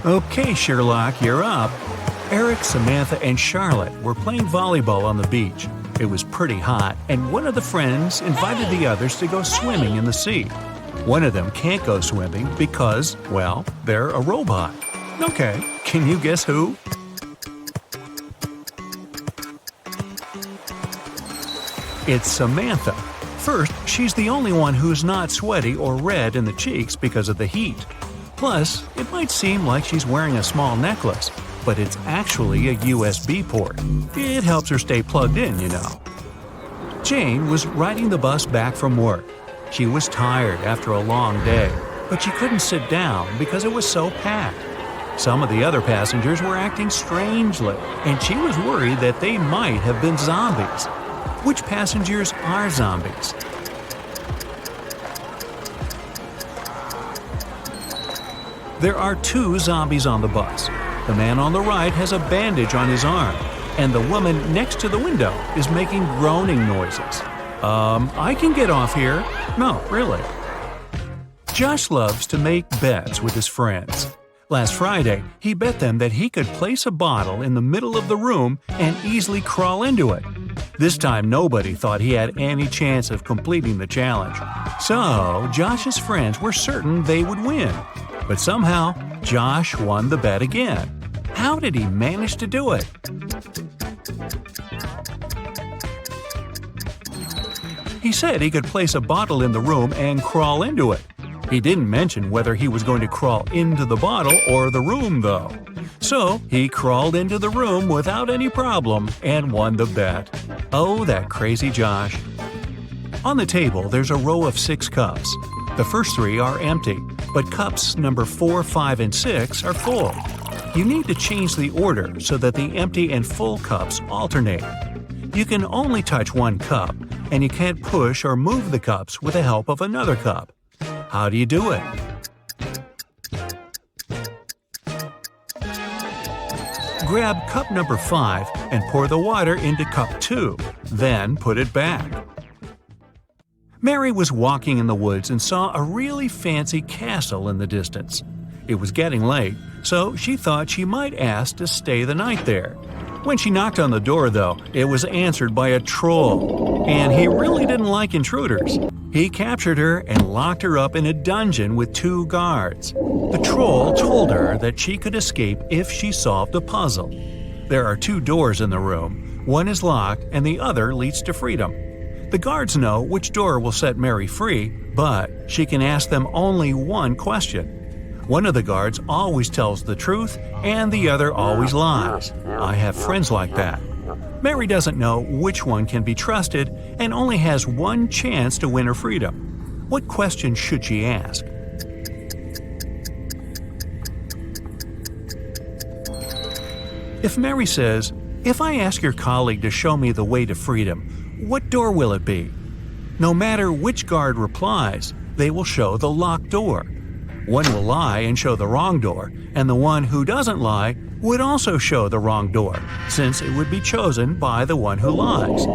Okay, Sherlock, you're up. Eric, Samantha, and Charlotte were playing volleyball on the beach. It was pretty hot, and one of the friends invited the others to go swimming in the sea. One of them can't go swimming because, well, they're a robot. Okay, can you guess who? It's Samantha. First, she's the only one who's not sweaty or red in the cheeks because of the heat. Plus, it might seem like she's wearing a small necklace, but it's actually a USB port. It helps her stay plugged in, you know. Jane was riding the bus back from work. She was tired after a long day, but she couldn't sit down because it was so packed. Some of the other passengers were acting strangely, and she was worried that they might have been zombies. Which passengers are zombies? There are two zombies on the bus. The man on the right has a bandage on his arm, and the woman next to the window is making groaning noises. I can get off here. No, really. Josh loves to make bets with his friends. Last Friday, he bet them that he could place a bottle in the middle of the room and easily crawl into it. This time nobody thought he had any chance of completing the challenge. So, Josh's friends were certain they would win. But somehow, Josh won the bet again. How did he manage to do it? He said he could place a bottle in the room and crawl into it. He didn't mention whether he was going to crawl into the bottle or the room, though. So, he crawled into the room without any problem and won the bet. Oh, that crazy Josh. On the table, there's a row of 6 cups. The first 3 are empty, but cups number 4, 5, and 6 are full. You need to change the order so that the empty and full cups alternate. You can only touch one cup, and you can't push or move the cups with the help of another cup. How do you do it? Grab cup number 5 and pour the water into cup 2, then put it back. Mary was walking in the woods and saw a really fancy castle in the distance. It was getting late, so she thought she might ask to stay the night there. When she knocked on the door, though, it was answered by a troll, and he really didn't like intruders. He captured her and locked her up in a dungeon with 2 guards. The troll told her that she could escape if she solved a puzzle. There are 2 doors in the room. One is locked and the other leads to freedom. The guards know which door will set Mary free, but she can ask them only one question. One of the guards always tells the truth and the other always lies. I have friends like that. Mary doesn't know which one can be trusted and only has one chance to win her freedom. What question should she ask? If Mary says, "If I ask your colleague to show me the way to freedom, what door will it be?" No matter which guard replies, they will show the locked door. One will lie and show the wrong door, and the one who doesn't lie would also show the wrong door, since it would be chosen by the one who lies.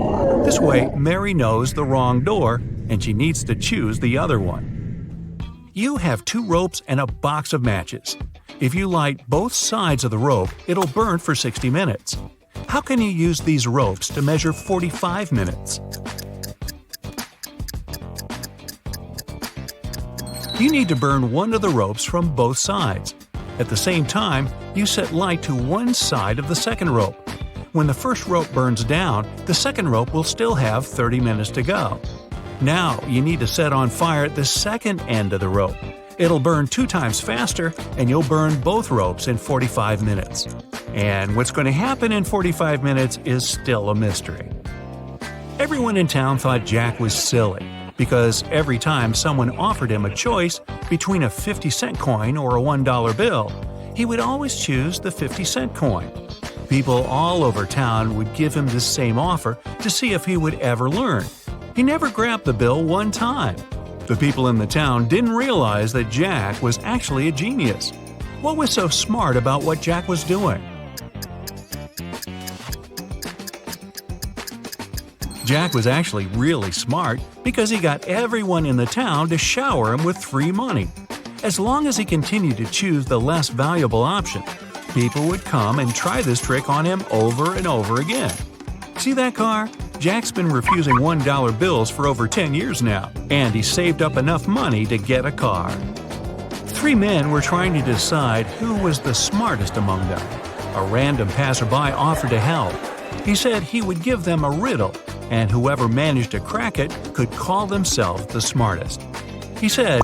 This way, Mary knows the wrong door, and she needs to choose the other one. You have 2 ropes and a box of matches. If you light both sides of the rope, it'll burn for 60 minutes. How can you use these ropes to measure 45 minutes? You need to burn one of the ropes from both sides. At the same time, you set light to one side of the second rope. When the first rope burns down, the second rope will still have 30 minutes to go. Now you need to set on fire the second end of the rope. It'll burn 2 times faster, and you'll burn both ropes in 45 minutes. And what's going to happen in 45 minutes is still a mystery. Everyone in town thought Jack was silly, because every time someone offered him a choice between a 50-cent coin or a $1 bill, he would always choose the 50-cent coin. People all over town would give him the same offer to see if he would ever learn. He never grabbed the bill one time. The people in the town didn't realize that Jack was actually a genius. What was so smart about what Jack was doing? Jack was actually really smart because he got everyone in the town to shower him with free money. As long as he continued to choose the less valuable option, people would come and try this trick on him over and over again. See that car? Jack's been refusing $1 bills for over 10 years now, and he saved up enough money to get a car. 3 men were trying to decide who was the smartest among them. A random passerby offered to help. He said he would give them a riddle, and whoever managed to crack it could call themselves the smartest. He said,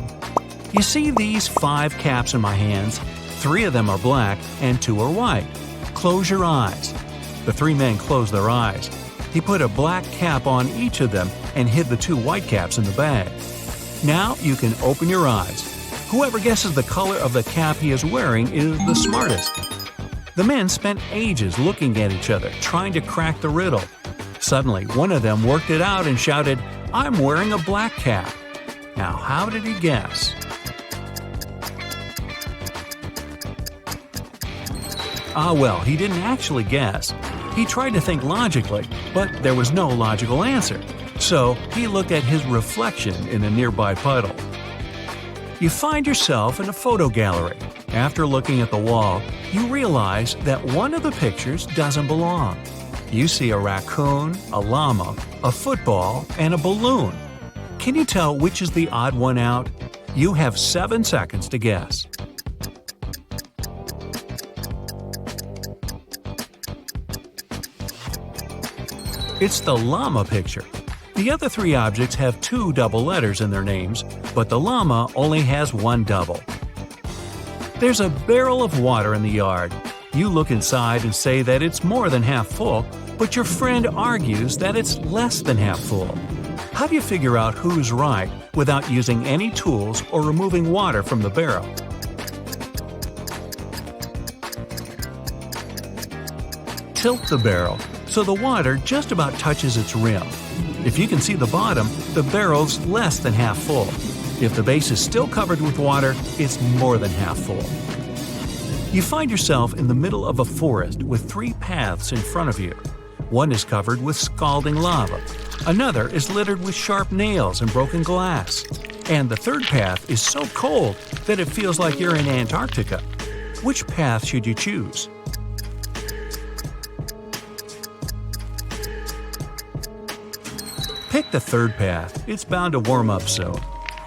"You see these 5 caps in my hands? 3 of them are black and 2 are white. Close your eyes." The 3 men closed their eyes. He put a black cap on each of them and hid the 2 white caps in the bag. "Now you can open your eyes. Whoever guesses the color of the cap he is wearing is the smartest." The men spent ages looking at each other, trying to crack the riddle. Suddenly, one of them worked it out and shouted, "I'm wearing a black cap." Now, how did he guess? Well, he didn't actually guess. He tried to think logically, but there was no logical answer. So he looked at his reflection in a nearby puddle. You find yourself in a photo gallery. After looking at the wall, you realize that one of the pictures doesn't belong. You see a raccoon, a llama, a football, and a balloon. Can you tell which is the odd one out? You have 7 seconds to guess. It's the llama picture. The other 3 objects have 2 double letters in their names, but the llama only has 1 double. There's a barrel of water in the yard. You look inside and say that it's more than half full, but your friend argues that it's less than half full. How do you figure out who's right without using any tools or removing water from the barrel? Tilt the barrel so the water just about touches its rim. If you can see the bottom, the barrel's less than half full. If the base is still covered with water, it's more than half full. You find yourself in the middle of a forest with 3 paths in front of you. One is covered with scalding lava. Another is littered with sharp nails and broken glass. And the third path is so cold that it feels like you're in Antarctica. Which path should you choose? Pick the third path. It's bound to warm up soon.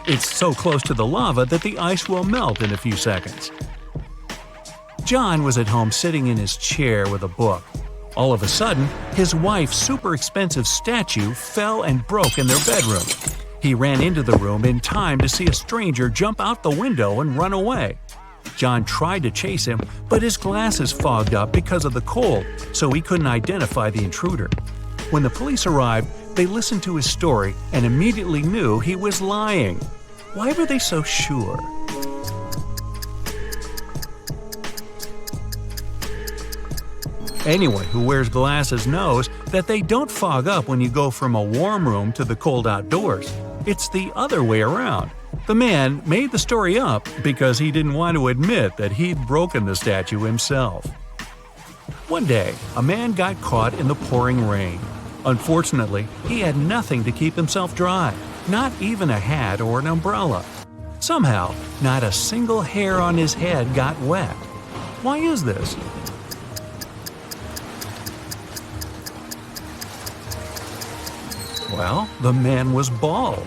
It's so close to the lava that the ice will melt in a few seconds. John was at home sitting in his chair with a book. All of a sudden, his wife's super expensive statue fell and broke in their bedroom. He ran into the room in time to see a stranger jump out the window and run away. John tried to chase him, but his glasses fogged up because of the cold, so he couldn't identify the intruder. When the police arrived, they listened to his story and immediately knew he was lying. Why were they so sure? Anyone who wears glasses knows that they don't fog up when you go from a warm room to the cold outdoors. It's the other way around. The man made the story up because he didn't want to admit that he'd broken the statue himself. One day, a man got caught in the pouring rain. Unfortunately, he had nothing to keep himself dry, not even a hat or an umbrella. Somehow, not a single hair on his head got wet. Why is this? Well, the man was bald.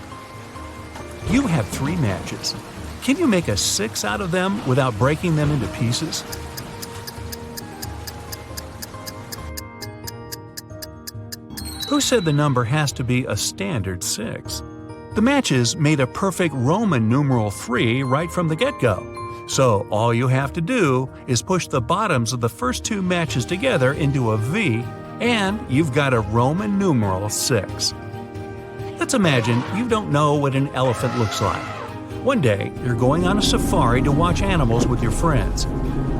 You have 3 matches. Can you make a 6 out of them without breaking them into pieces? Who said the number has to be a standard 6? The matches made a perfect Roman numeral 3 right from the get-go. So all you have to do is push the bottoms of the first 2 matches together into a V, and you've got a Roman numeral 6. Let's imagine you don't know what an elephant looks like. One day, you're going on a safari to watch animals with your friends.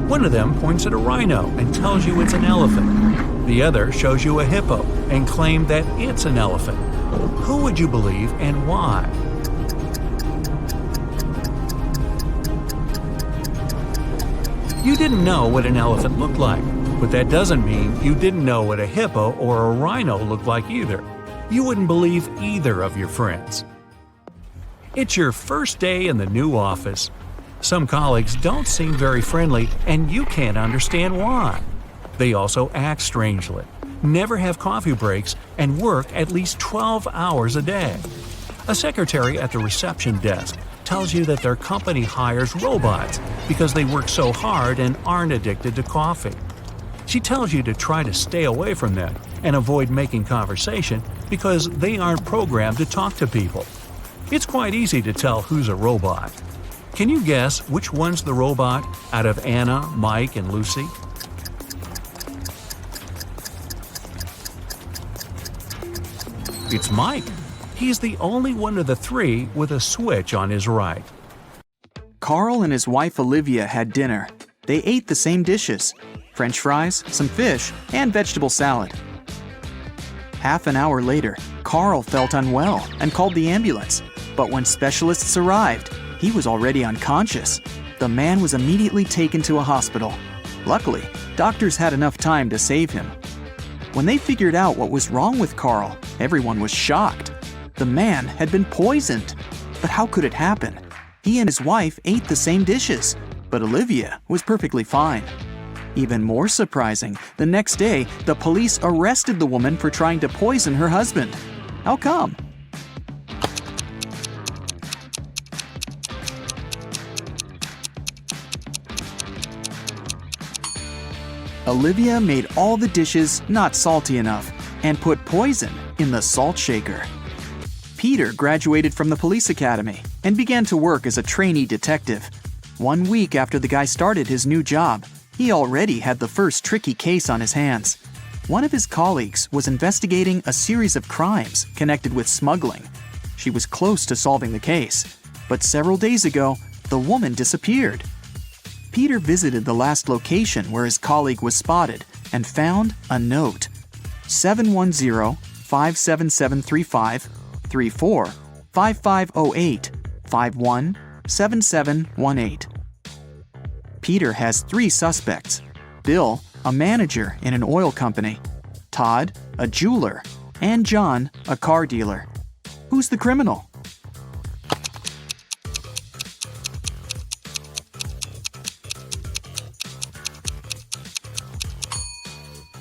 One of them points at a rhino and tells you it's an elephant. The other shows you a hippo and claims that it's an elephant. Who would you believe and why? You didn't know what an elephant looked like, but that doesn't mean you didn't know what a hippo or a rhino looked like either. You wouldn't believe either of your friends. It's your first day in the new office. Some colleagues don't seem very friendly, and you can't understand why. They also act strangely, never have coffee breaks, and work at least 12 hours a day. A secretary at the reception desk tells you that their company hires robots because they work so hard and aren't addicted to coffee. She tells you to try to stay away from them and avoid making conversation because they aren't programmed to talk to people. It's quite easy to tell who's a robot. Can you guess which one's the robot out of Anna, Mike, and Lucy? It's Mike. He's the only one of the three with a switch on his right. Carl and his wife Olivia had dinner. They ate the same dishes: French fries, some fish, and vegetable salad. Half an hour later, Carl felt unwell and called the ambulance. But when specialists arrived, he was already unconscious. The man was immediately taken to a hospital. Luckily, doctors had enough time to save him. When they figured out what was wrong with Carl, everyone was shocked. The man had been poisoned. But how could it happen? He and his wife ate the same dishes, but Olivia was perfectly fine. Even more surprising, the next day, the police arrested the woman for trying to poison her husband. How come? Olivia made all the dishes not salty enough and put poison in the salt shaker. Peter graduated from the police academy and began to work as a trainee detective. 1 week after the guy started his new job, he already had the first tricky case on his hands. One of his colleagues was investigating a series of crimes connected with smuggling. She was close to solving the case, but several days ago, the woman disappeared. Peter visited the last location where his colleague was spotted and found a note: 710-57735 34 5508 51 7718. Peter has 3 suspects: Bill, a manager in an oil company; Todd, a jeweler; and John, a car dealer. Who's the criminal?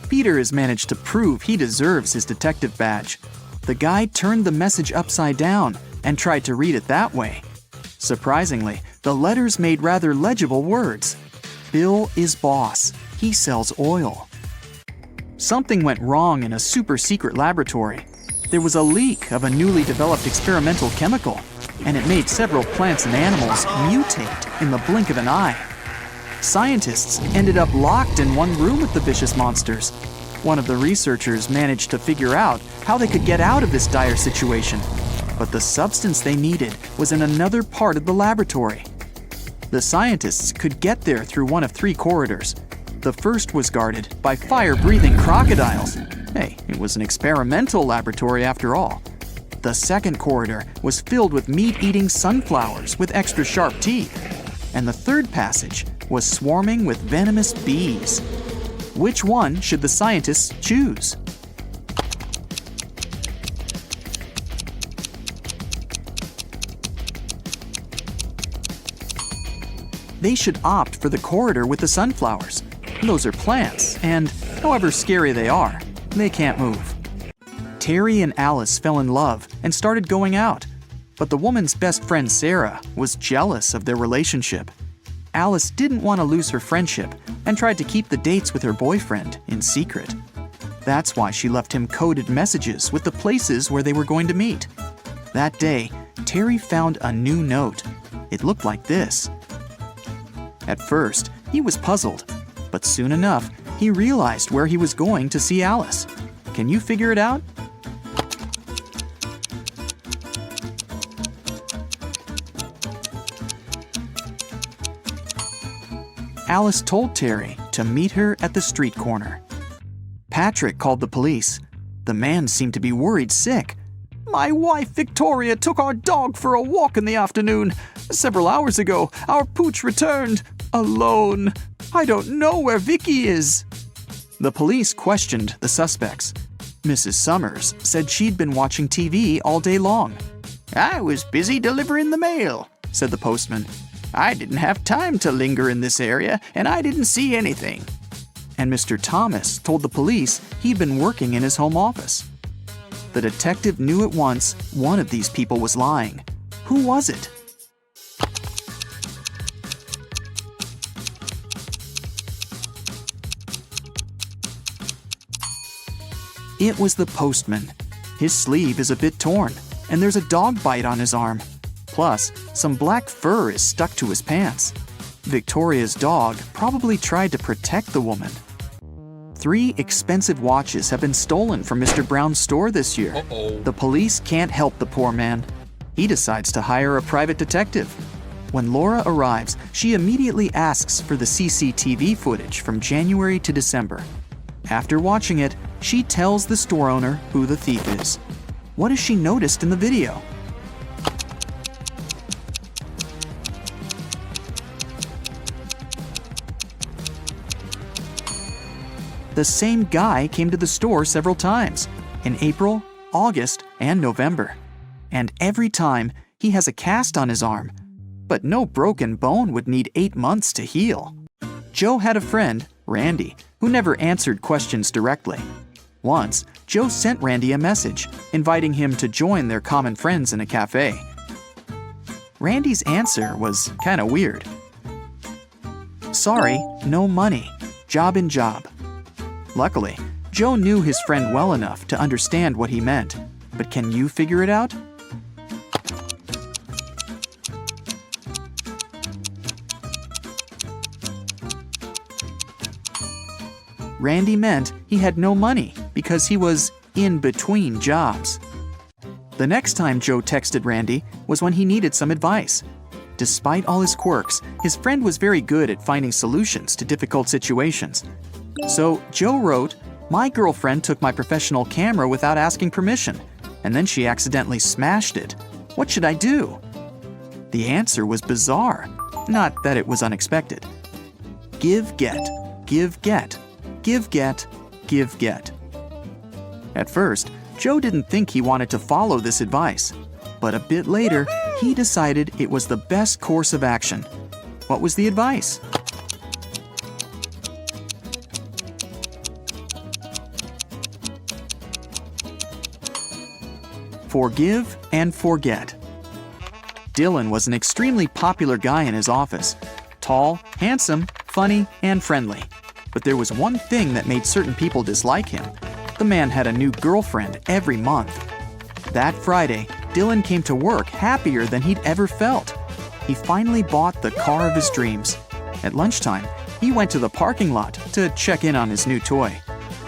Peter has managed to prove he deserves his detective badge. The guy turned the message upside down and tried to read it that way. Surprisingly, the letters made rather legible words. Bill is boss. He sells oil. Something went wrong in a super-secret laboratory. There was a leak of a newly developed experimental chemical, and it made several plants and animals mutate in the blink of an eye. Scientists ended up locked in one room with the vicious monsters. One of the researchers managed to figure out how they could get out of this dire situation, but the substance they needed was in another part of the laboratory. The scientists could get there through one of 3 corridors. The first was guarded by fire-breathing crocodiles. Hey, it was an experimental laboratory after all. The second corridor was filled with meat-eating sunflowers with extra sharp teeth. And the third passage was swarming with venomous bees. Which one should the scientists choose? They should opt for the corridor with the sunflowers. Those are plants, and however scary they are, they can't move. Terry and Alice fell in love and started going out, but the woman's best friend Sarah was jealous of their relationship. Alice didn't want to lose her friendship and tried to keep the dates with her boyfriend in secret. That's why she left him coded messages with the places where they were going to meet. That day, Terry found a new note. It looked like this. At first, he was puzzled, but soon enough, he realized where he was going to see Alice. Can you figure it out? Alice told Terry to meet her at the street corner. Patrick called the police. The man seemed to be worried sick. "My wife Victoria took our dog for a walk in the afternoon. Several hours ago, our pooch returned alone. I don't know where Vicky is." The police questioned the suspects. Mrs. Summers said she'd been watching TV all day long. "I was busy delivering the mail," said the postman. "I didn't have time to linger in this area, and I didn't see anything." And Mr. Thomas told the police he'd been working in his home office. The detective knew at once one of these people was lying. Who was it? It was the postman. His sleeve is a bit torn, and there's a dog bite on his arm. Plus, some black fur is stuck to his pants. Victoria's dog probably tried to protect the woman. 3 expensive watches have been stolen from Mr. Brown's store this year. The police can't help the poor man. He decides to hire a private detective. When Laura arrives, she immediately asks for the CCTV footage from January to December. After watching it, she tells the store owner who the thief is. What has she noticed in the video? The same guy came to the store several times, in April, August, and November. And every time, he has a cast on his arm. But no broken bone would need 8 months to heal. Joe had a friend, Randy, who never answered questions directly. Once, Joe sent Randy a message, inviting him to join their common friends in a cafe. Randy's answer was kinda weird. "Sorry, no money. Job in job." Luckily, Joe knew his friend well enough to understand what he meant. But can you figure it out? Randy meant he had no money because he was in between jobs. The next time Joe texted Randy was when he needed some advice. Despite all his quirks, his friend was very good at finding solutions to difficult situations. So Joe wrote, "My girlfriend took my professional camera without asking permission, and then she accidentally smashed it. What should I do?" The answer was bizarre, not that it was unexpected. Give, get, give, get, give, get, give, get. At first, Joe didn't think he wanted to follow this advice, but a bit later, he decided it was the best course of action. What was the advice? Forgive and forget. Dylan was an extremely popular guy in his office. Tall, handsome, funny, and friendly. But there was one thing that made certain people dislike him. The man had a new girlfriend every month. That Friday, Dylan came to work happier than he'd ever felt. He finally bought the car of his dreams. At lunchtime, he went to the parking lot to check in on his new toy.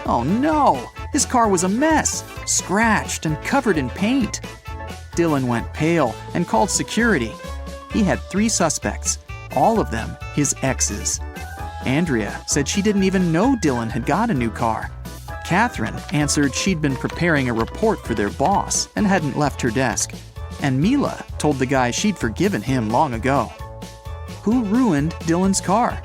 Oh no! His car was a mess, scratched and covered in paint. Dylan went pale and called security. He had 3 suspects, all of them his exes. Andrea said she didn't even know Dylan had got a new car. Catherine answered she'd been preparing a report for their boss and hadn't left her desk. And Mila told the guy she'd forgiven him long ago. Who ruined Dylan's car?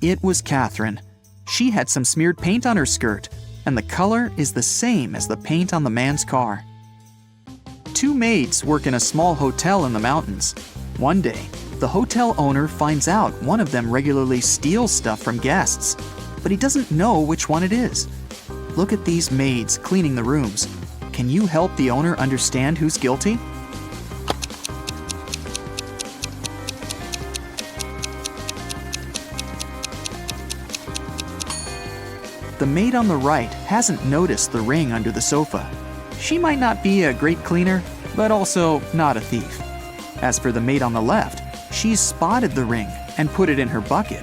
It was Catherine. She had some smeared paint on her skirt, and the color is the same as the paint on the man's car. 2 maids work in a small hotel in the mountains. One day, the hotel owner finds out one of them regularly steals stuff from guests, but he doesn't know which one it is. Look at these maids cleaning the rooms. Can you help the owner understand who's guilty? The maid on the right hasn't noticed the ring under the sofa. She might not be a great cleaner, but also not a thief. As for the maid on the left, she's spotted the ring and put it in her bucket.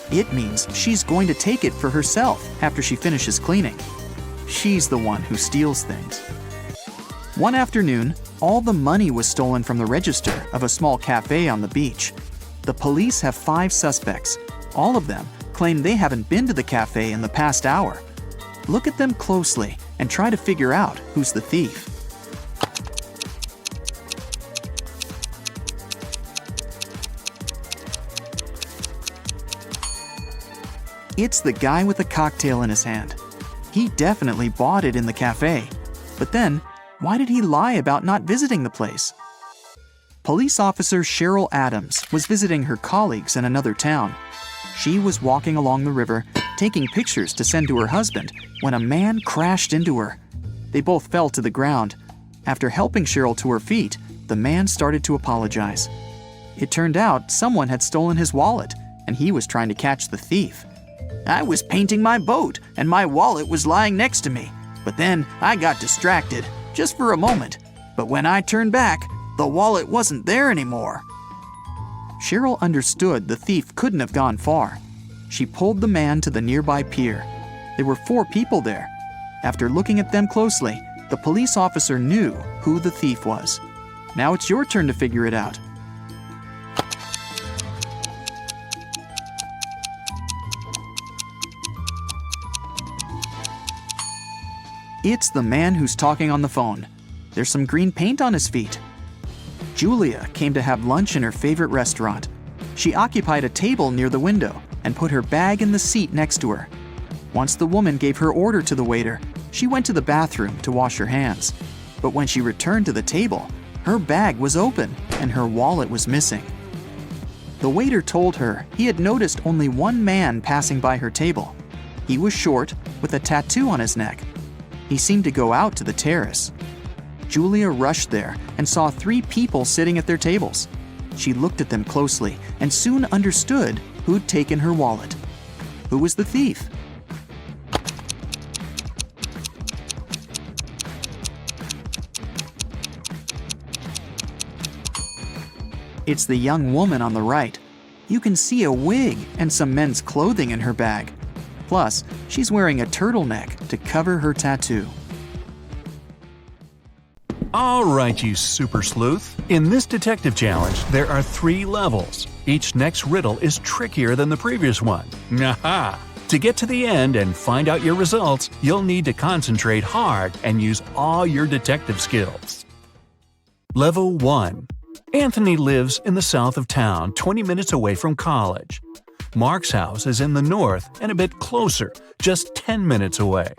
It means she's going to take it for herself after she finishes cleaning. She's the one who steals things. One afternoon, all the money was stolen from the register of a small cafe on the beach. The police have 5 suspects. All of them claim they haven't been to the cafe in the past hour. Look at them closely and try to figure out who's the thief. It's the guy with a cocktail in his hand. He definitely bought it in the cafe. But then, why did he lie about not visiting the place? Police officer Cheryl Adams was visiting her colleagues in another town. She was walking along the river, taking pictures to send to her husband, when a man crashed into her. They both fell to the ground. After helping Cheryl to her feet, the man started to apologize. It turned out someone had stolen his wallet, and he was trying to catch the thief. "I was painting my boat, and my wallet was lying next to me. But then I got distracted, just for a moment. But when I turned back, the wallet wasn't there anymore." Cheryl understood the thief couldn't have gone far. She pulled the man to the nearby pier. There were 4 people there. After looking at them closely, the police officer knew who the thief was. Now it's your turn to figure it out. It's the man who's talking on the phone. There's some green paint on his feet. Julia came to have lunch in her favorite restaurant. She occupied a table near the window and put her bag in the seat next to her. Once the woman gave her order to the waiter, she went to the bathroom to wash her hands. But when she returned to the table, her bag was open and her wallet was missing. The waiter told her he had noticed only one man passing by her table. He was short, with a tattoo on his neck. He seemed to go out to the terrace. Julia rushed there and saw 3 people sitting at their tables. She looked at them closely and soon understood who'd taken her wallet. Who was the thief? It's the young woman on the right. You can see a wig and some men's clothing in her bag. Plus, she's wearing a turtleneck to cover her tattoo. All right, you super sleuth. In this detective challenge, there are 3 levels. Each next riddle is trickier than the previous one. Aha! To get to the end and find out your results, you'll need to concentrate hard and use all your detective skills. Level 1. Anthony lives in the south of town, 20 minutes away from college. Mark's house is in the north and a bit closer, just 10 minutes away.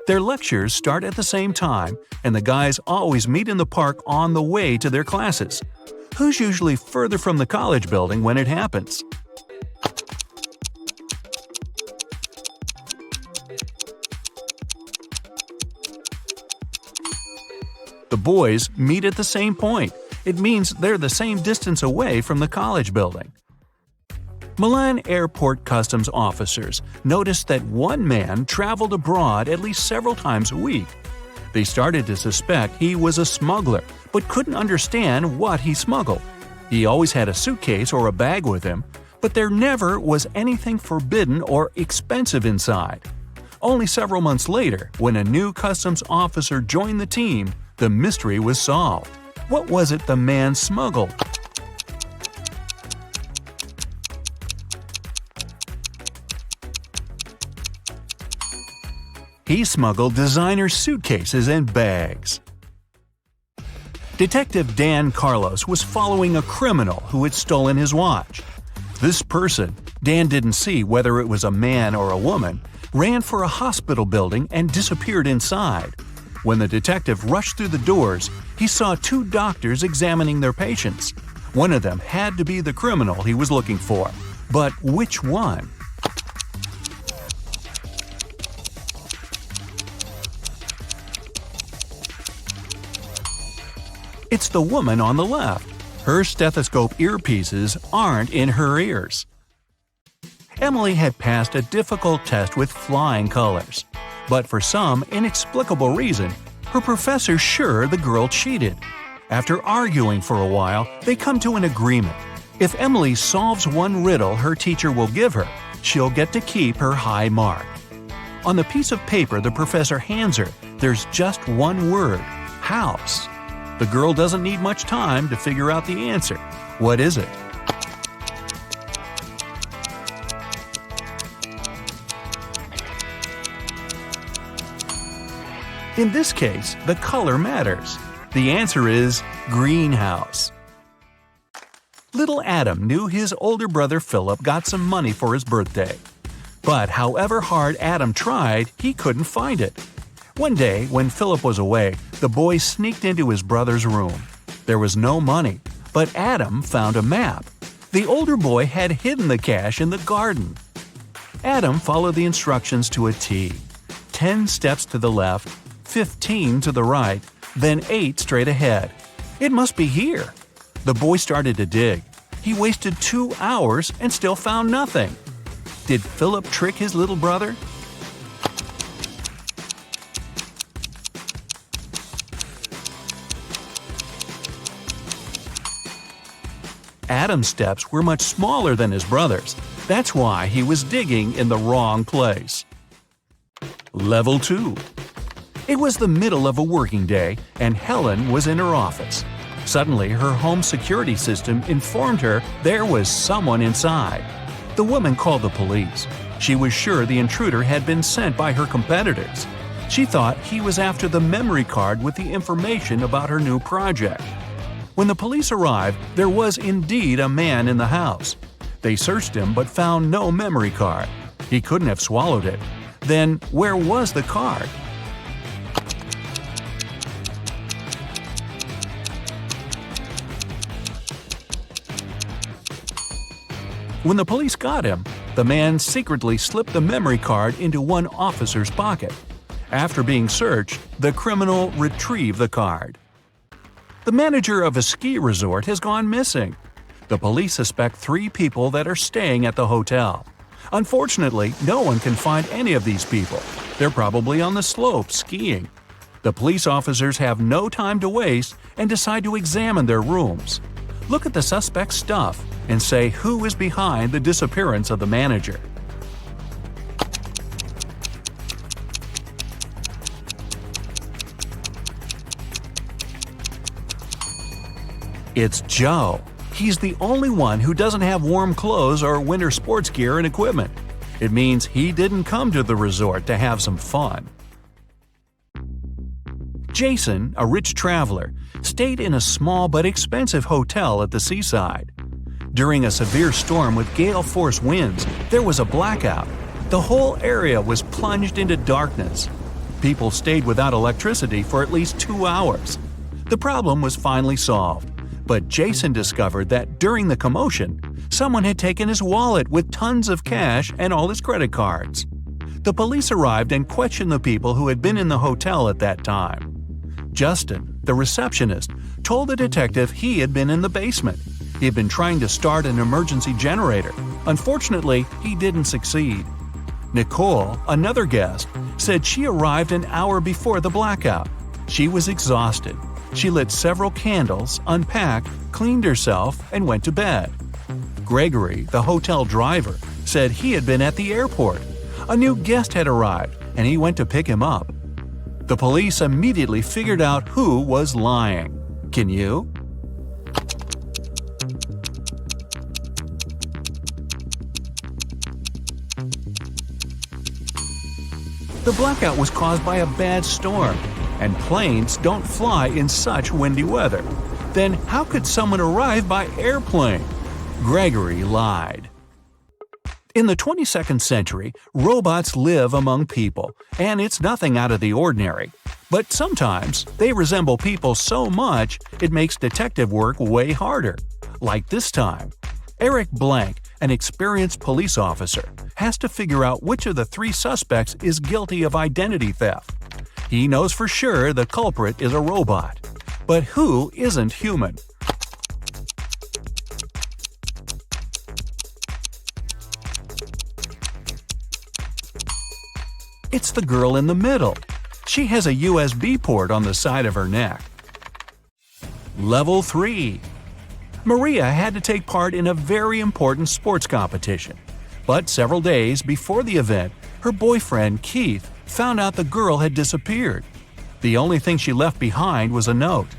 Their lectures start at the same time, and the guys always meet in the park on the way to their classes. Who's usually further from the college building when it happens? The boys meet at the same point. It means they're the same distance away from the college building. Milan airport customs officers noticed that one man traveled abroad at least several times a week. They started to suspect he was a smuggler, but couldn't understand what he smuggled. He always had a suitcase or a bag with him, but there never was anything forbidden or expensive inside. Only several months later, when a new customs officer joined the team, the mystery was solved. What was it the man smuggled? He smuggled designer suitcases and bags. Detective Dan Carlos was following a criminal who had stolen his watch. This person, Dan didn't see whether it was a man or a woman, ran for a hospital building and disappeared inside. When the detective rushed through the doors, he saw 2 doctors examining their patients. One of them had to be the criminal he was looking for. But which one? It's the woman on the left. Her stethoscope earpieces aren't in her ears. Emily had passed a difficult test with flying colors. But for some inexplicable reason, her professor's sure the girl cheated. After arguing for a while, they come to an agreement. If Emily solves one riddle her teacher will give her, she'll get to keep her high mark. On the piece of paper the professor hands her, there's just one word: house. The girl doesn't need much time to figure out the answer. What is it? In this case, the color matters. The answer is greenhouse. Little Adam knew his older brother Philip got some money for his birthday. But however hard Adam tried, he couldn't find it. One day, when Philip was away, the boy sneaked into his brother's room. There was no money, but Adam found a map. The older boy had hidden the cash in the garden. Adam followed the instructions to a T. 10 steps to the left, 15 to the right, then 8 straight ahead. It must be here. The boy started to dig. He wasted 2 hours and still found nothing. Did Philip trick his little brother? Adam's steps were much smaller than his brother's. That's why he was digging in the wrong place. Level 2. It was the middle of a working day, and Helen was in her office. Suddenly, her home security system informed her there was someone inside. The woman called the police. She was sure the intruder had been sent by her competitors. She thought he was after the memory card with the information about her new project. When the police arrived, there was indeed a man in the house. They searched him but found no memory card. He couldn't have swallowed it. Then, where was the card? When the police got him, the man secretly slipped the memory card into one officer's pocket. After being searched, the criminal retrieved the card. The manager of a ski resort has gone missing. The police suspect 3 people that are staying at the hotel. Unfortunately, no one can find any of these people. They're probably on the slopes skiing. The police officers have no time to waste and decide to examine their rooms. Look at the suspect's stuff and say who is behind the disappearance of the manager. It's Joe. He's the only one who doesn't have warm clothes or winter sports gear and equipment. It means he didn't come to the resort to have some fun. Jason, a rich traveler, stayed in a small but expensive hotel at the seaside. During a severe storm with gale-force winds, there was a blackout. The whole area was plunged into darkness. People stayed without electricity for at least 2 hours. The problem was finally solved. But Jason discovered that during the commotion, someone had taken his wallet with tons of cash and all his credit cards. The police arrived and questioned the people who had been in the hotel at that time. Justin, the receptionist, told the detective he had been in the basement. He had been trying to start an emergency generator. Unfortunately, he didn't succeed. Nicole, another guest, said she arrived an hour before the blackout. She was exhausted. She lit several candles, unpacked, cleaned herself, and went to bed. Gregory, the hotel driver, said he had been at the airport. A new guest had arrived, and he went to pick him up. The police immediately figured out who was lying. Can you? The blackout was caused by a bad storm, and planes don't fly in such windy weather. Then how could someone arrive by airplane? Gregory lied. In the 22nd century, robots live among people, and it's nothing out of the ordinary. But sometimes they resemble people so much it makes detective work way harder. Like this time. Eric Blank, an experienced police officer, has to figure out which of the 3 suspects is guilty of identity theft. He knows for sure the culprit is a robot. But who isn't human? It's the girl in the middle. She has a USB port on the side of her neck. Level 3. Maria had to take part in a very important sports competition. But several days before the event, her boyfriend, Keith, found out the girl had disappeared. The only thing she left behind was a note.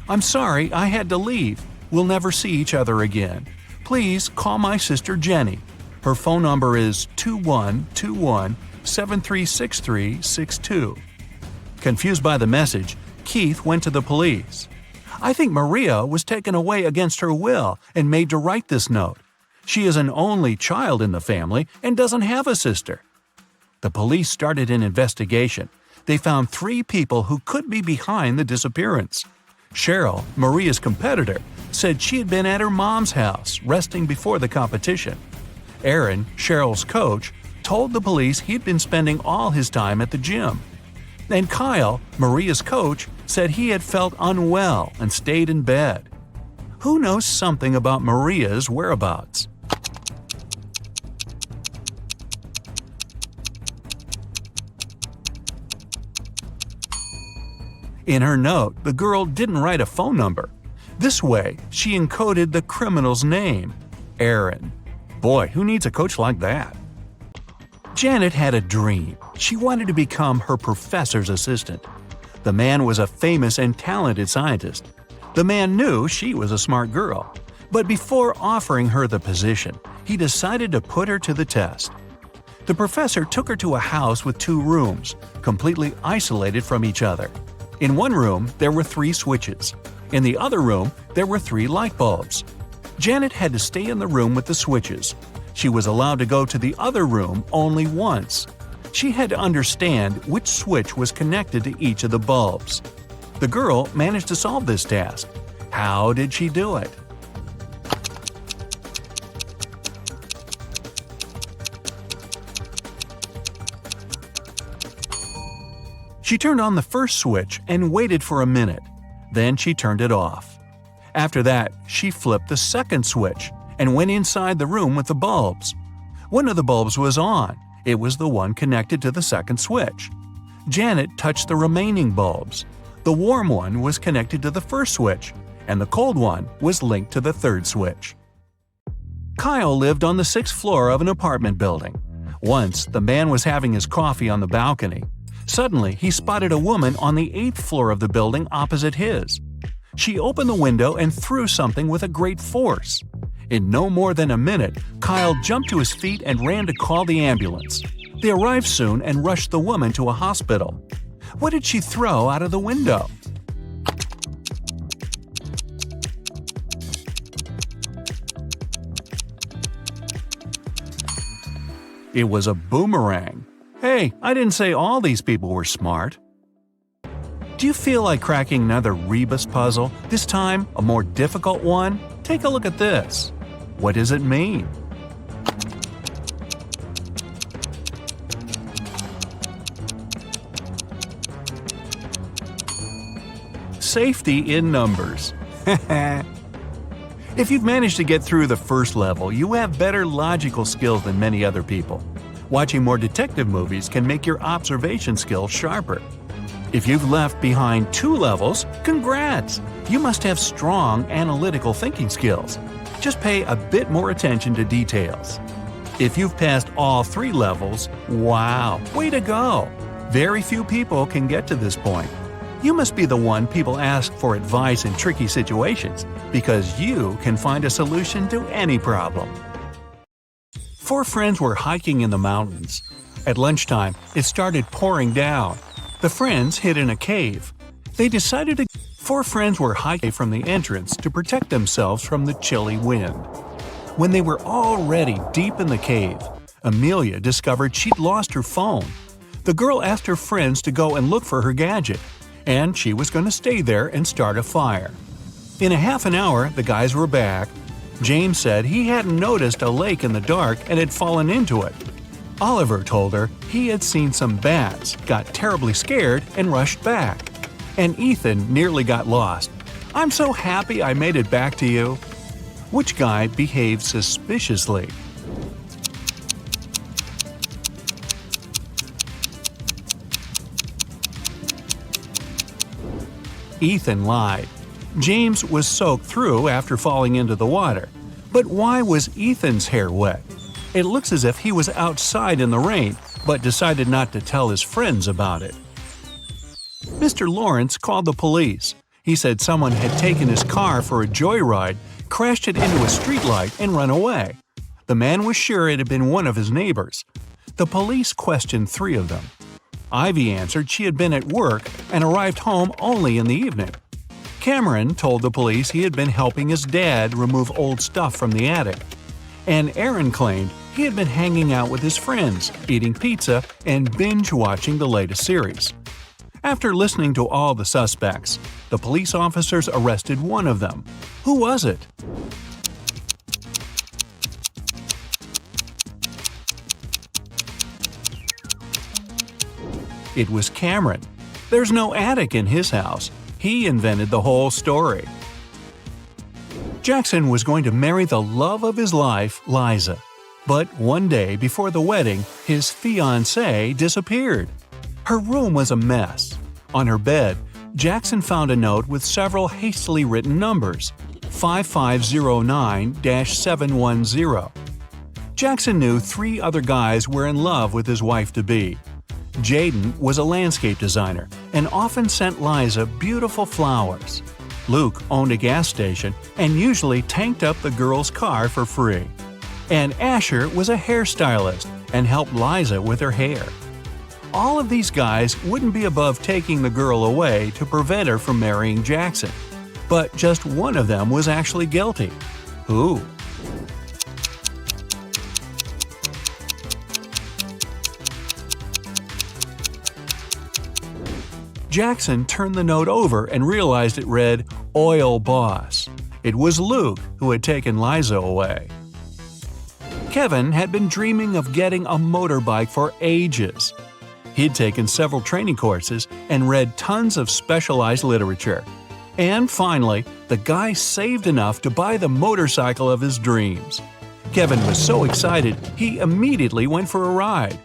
"I'm sorry, I had to leave. We'll never see each other again. Please call my sister Jenny. Her phone number is 2121-736362. Confused by the message, Keith went to the police. "I think Maria was taken away against her will and made to write this note. She is an only child in the family and doesn't have a sister. The police started an investigation. They found 3 people who could be behind the disappearance. Cheryl, Maria's competitor, said she had been at her mom's house, resting before the competition. Aaron, Cheryl's coach, told the police he'd been spending all his time at the gym. And Kyle, Maria's coach, said he had felt unwell and stayed in bed. Who knows something about Maria's whereabouts? In her note, the girl didn't write a phone number. This way, she encoded the criminal's name, Aaron. Boy, who needs a coach like that? Janet had a dream. She wanted to become her professor's assistant. The man was a famous and talented scientist. The man knew she was a smart girl. But before offering her the position, he decided to put her to the test. The professor took her to a house with 2 rooms, completely isolated from each other. In one room, there were 3 switches. In the other room, there were 3 light bulbs. Janet had to stay in the room with the switches. She was allowed to go to the other room only once. She had to understand which switch was connected to each of the bulbs. The girl managed to solve this task. How did she do it? She turned on the first switch and waited for a minute. Then she turned it off. After that, she flipped the second switch and went inside the room with the bulbs. One of the bulbs was on. It was the one connected to the second switch. Janet touched the remaining bulbs. The warm one was connected to the first switch, and the cold one was linked to the third switch. Kyle lived on the 6th floor of an apartment building. Once, the man was having his coffee on the balcony. Suddenly, he spotted a woman on the 8th floor of the building opposite his. She opened the window and threw something with a great force. In no more than a minute, Kyle jumped to his feet and ran to call the ambulance. They arrived soon and rushed the woman to a hospital. What did she throw out of the window? It was a boomerang. Hey, I didn't say all these people were smart. Do you feel like cracking another rebus puzzle, this time a more difficult one? Take a look at this. What does it mean? Safety in numbers. If you've managed to get through the first level, you have better logical skills than many other people. Watching more detective movies can make your observation skills sharper. If you've left behind 2 levels, congrats! You must have strong analytical thinking skills. Just pay a bit more attention to details. If you've passed all 3 levels, wow, way to go! Very few people can get to this point. You must be the one people ask for advice in tricky situations, because you can find a solution to any problem. 4 friends were hiking in the mountains. At lunchtime, it started pouring down. The friends hid in a cave. They decided to 4 friends were hiking from the entrance to protect themselves from the chilly wind. When they were already deep in the cave, Amelia discovered she'd lost her phone. The girl asked her friends to go and look for her gadget, and she was going to stay there and start a fire. In a half an hour, the guys were back. James said he hadn't noticed a lake in the dark and had fallen into it. Oliver told her he had seen some bats, got terribly scared, and rushed back. And Ethan nearly got lost. "I'm so happy I made it back to you." Which guy behaved suspiciously? Ethan lied. James was soaked through after falling into the water. But why was Ethan's hair wet? It looks as if he was outside in the rain, but decided not to tell his friends about it. Mr. Lawrence called the police. He said someone had taken his car for a joyride, crashed it into a streetlight, and run away. The man was sure it had been one of his neighbors. The police questioned 3 of them. Ivy answered she had been at work and arrived home only in the evening. Cameron told the police he had been helping his dad remove old stuff from the attic. and Aaron claimed he had been hanging out with his friends, eating pizza, and binge-watching the latest series. After listening to all the suspects, the police officers arrested one of them. Who was it? It was Cameron. There's no attic in his house. He invented the whole story. Jackson was going to marry the love of his life, Liza. But one day before the wedding, his fiancée disappeared. Her room was a mess. On her bed, Jackson found a note with several hastily written numbers, 5509-710. Jackson knew 3 other guys were in love with his wife-to-be. Jaden was a landscape designer and often sent Liza beautiful flowers. Luke owned a gas station and usually tanked up the girl's car for free. And Asher was a hairstylist and helped Liza with her hair. All of these guys wouldn't be above taking the girl away to prevent her from marrying Jackson. But just one of them was actually guilty. Who? Jackson turned the note over and realized it read, "Oil Boss." It was Luke who had taken Liza away. Kevin had been dreaming of getting a motorbike for ages. He'd taken several training courses and read tons of specialized literature. And finally, the guy saved enough to buy the motorcycle of his dreams. Kevin was so excited, he immediately went for a ride.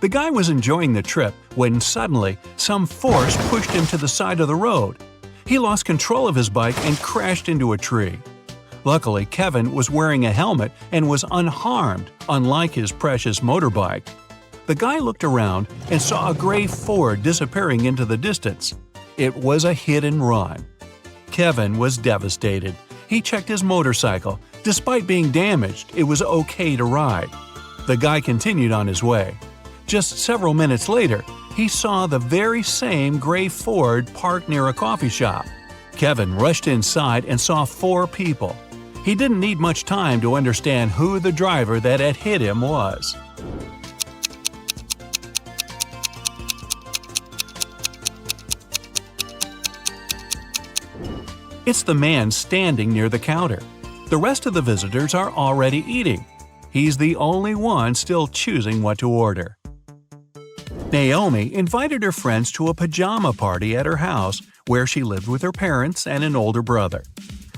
The guy was enjoying the trip when suddenly some force pushed him to the side of the road. He lost control of his bike and crashed into a tree. Luckily, Kevin was wearing a helmet and was unharmed, unlike his precious motorbike. The guy looked around and saw a gray Ford disappearing into the distance. It was a hit and run. Kevin was devastated. He checked his motorcycle. Despite being damaged, it was okay to ride. The guy continued on his way. Just several minutes later, he saw the very same gray Ford parked near a coffee shop. Kevin rushed inside and saw 4 people. He didn't need much time to understand who the driver that had hit him was. It's the man standing near the counter. The rest of the visitors are already eating. He's the only one still choosing what to order. Naomi invited her friends to a pajama party at her house where she lived with her parents and an older brother.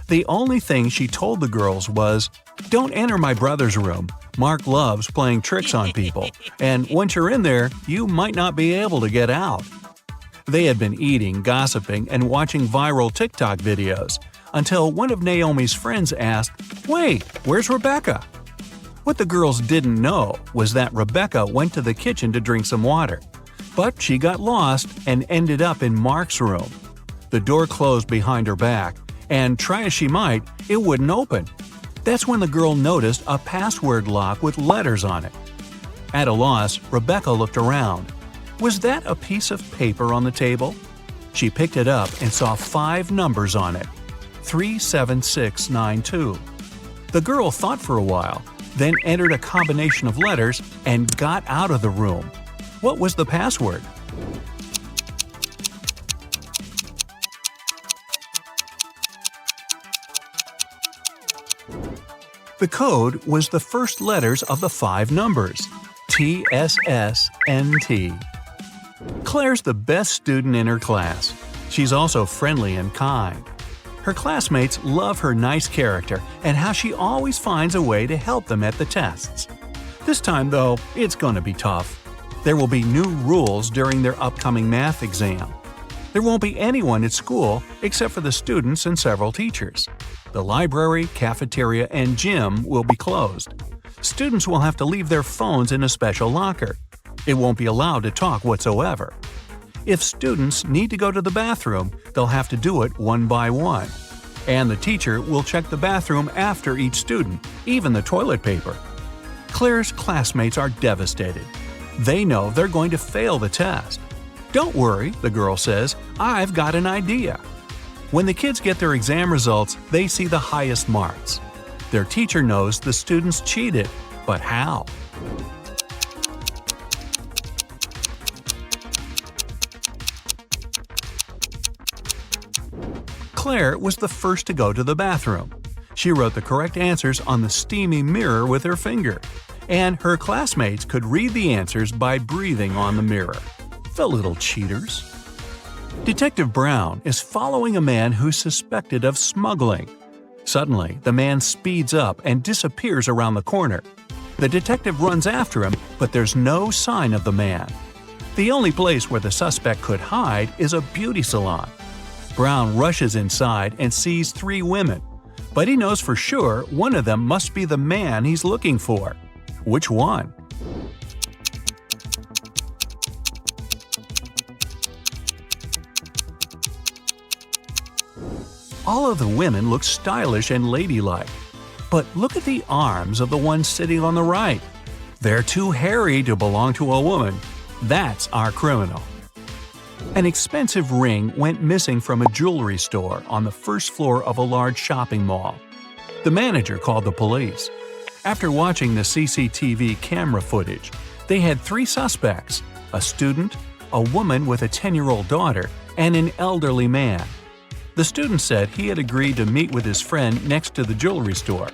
The only thing she told the girls was, "Don't enter my brother's room. Mark loves playing tricks on people, and once you're in there, you might not be able to get out." They had been eating, gossiping, and watching viral TikTok videos until one of Naomi's friends asked, "Wait, where's Rebecca?" What the girls didn't know was that Rebecca went to the kitchen to drink some water. But she got lost and ended up in Mark's room. The door closed behind her back, and try as she might, it wouldn't open. That's when the girl noticed a password lock with letters on it. At a loss, Rebecca looked around. Was that a piece of paper on the table? She picked it up and saw 5 numbers on it. 37692. The girl thought for a while, then entered a combination of letters and got out of the room. What was the password? The code was the first letters of the 5 numbers, TSSNT. Claire's the best student in her class. She's also friendly and kind. Her classmates love her nice character and how she always finds a way to help them at the tests. This time, though, it's going to be tough. There will be new rules during their upcoming math exam. There won't be anyone at school except for the students and several teachers. The library, cafeteria, and gym will be closed. Students will have to leave their phones in a special locker. It won't be allowed to talk whatsoever. If students need to go to the bathroom, they'll have to do it one by one. And the teacher will check the bathroom after each student, even the toilet paper. Claire's classmates are devastated. They know they're going to fail the test. "Don't worry," the girl says, "I've got an idea." When the kids get their exam results, they see the highest marks. Their teacher knows the students cheated, but how? Claire was the first to go to the bathroom. She wrote the correct answers on the steamy mirror with her finger, and her classmates could read the answers by breathing on the mirror. The little cheaters. Detective Brown is following a man who's suspected of smuggling. Suddenly, the man speeds up and disappears around the corner. The detective runs after him, but there's no sign of the man. The only place where the suspect could hide is a beauty salon. Brown rushes inside and sees 3 women, but he knows for sure one of them must be the man he's looking for. Which one? All of the women look stylish and ladylike, but look at the arms of the one sitting on the right. They're too hairy to belong to a woman. That's our criminal. An expensive ring went missing from a jewelry store on the first floor of a large shopping mall. The manager called the police. After watching the CCTV camera footage, they had 3 suspects: a student, a woman with a 10-year-old daughter, and an elderly man. The student said he had agreed to meet with his friend next to the jewelry store.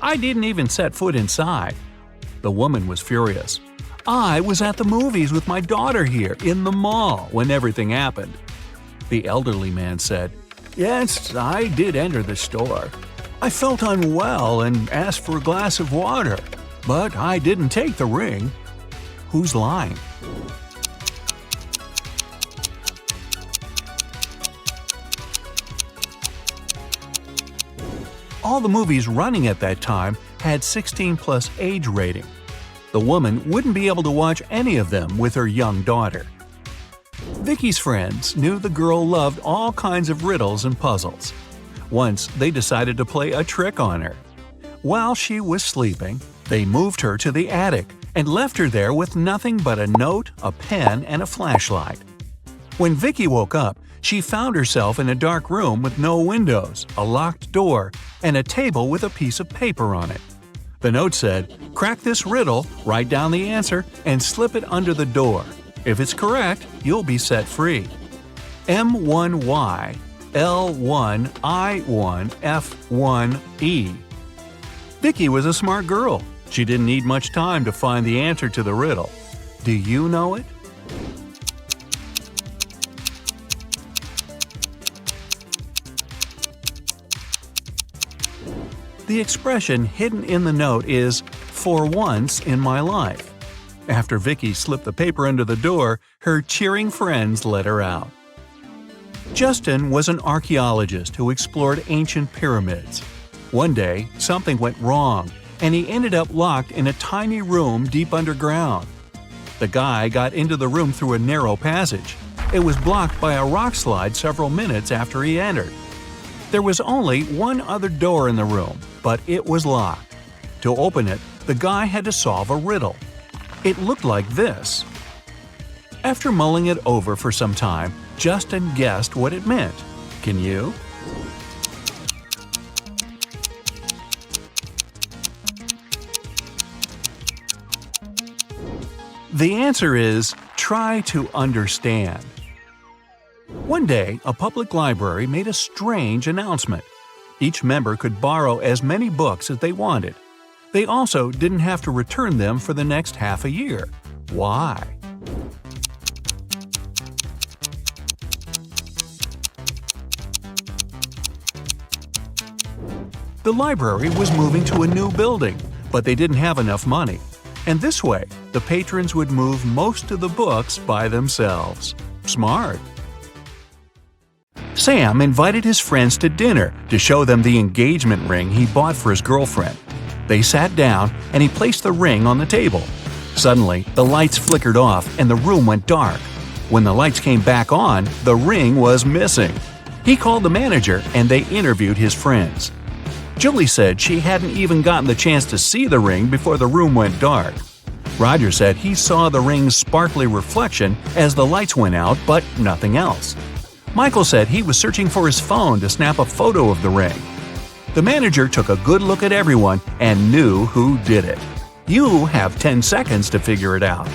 "I didn't even set foot inside." The woman was furious. "I was at the movies with my daughter here in the mall when everything happened." The elderly man said, "Yes, I did enter the store. I felt unwell and asked for a glass of water, but I didn't take the ring." Who's lying? All the movies running at that time had 16+ age rating. The woman wouldn't be able to watch any of them with her young daughter. Vicky's friends knew the girl loved all kinds of riddles and puzzles. Once, they decided to play a trick on her. While she was sleeping, they moved her to the attic and left her there with nothing but a note, a pen, and a flashlight. When Vicky woke up, she found herself in a dark room with no windows, a locked door, and a table with a piece of paper on it. The note said, "Crack this riddle, write down the answer, and slip it under the door. If it's correct, you'll be set free. M1Y L1I1F1E." Vicky was a smart girl. She didn't need much time to find the answer to the riddle. Do you know it? The expression hidden in the note is, "for once in my life." After Vicky slipped the paper under the door, her cheering friends let her out. Justin was an archaeologist who explored ancient pyramids. One day, something went wrong, and he ended up locked in a tiny room deep underground. The guy got into the room through a narrow passage. It was blocked by a rock slide several minutes after he entered. There was only one other door in the room, but it was locked. To open it, the guy had to solve a riddle. It looked like this. After mulling it over for some time, Justin guessed what it meant. Can you? The answer is, try to understand. One day, a public library made a strange announcement. Each member could borrow as many books as they wanted. They also didn't have to return them for the next half a year. Why? The library was moving to a new building, but they didn't have enough money. And this way, the patrons would move most of the books by themselves. Smart. Sam invited his friends to dinner to show them the engagement ring he bought for his girlfriend. They sat down and he placed the ring on the table. Suddenly, the lights flickered off and the room went dark. When the lights came back on, the ring was missing. He called the manager and they interviewed his friends. Julie said she hadn't even gotten the chance to see the ring before the room went dark. Roger said he saw the ring's sparkly reflection as the lights went out, but nothing else. Michael said he was searching for his phone to snap a photo of the ring. The manager took a good look at everyone and knew who did it. You have 10 seconds to figure it out.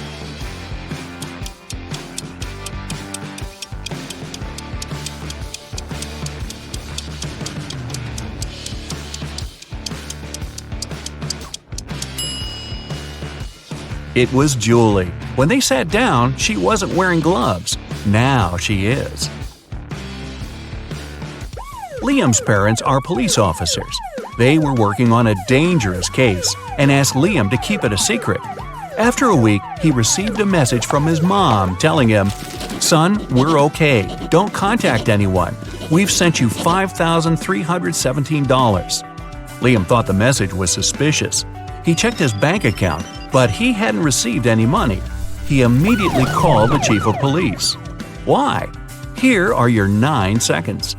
It was Julie. When they sat down, she wasn't wearing gloves. Now she is. Liam's parents are police officers. They were working on a dangerous case and asked Liam to keep it a secret. After a week, he received a message from his mom telling him, "Son, we're okay. Don't contact anyone. We've sent you $5,317. Liam thought the message was suspicious. He checked his bank account, but he hadn't received any money. He immediately called the chief of police. Why? Here are your 9 seconds.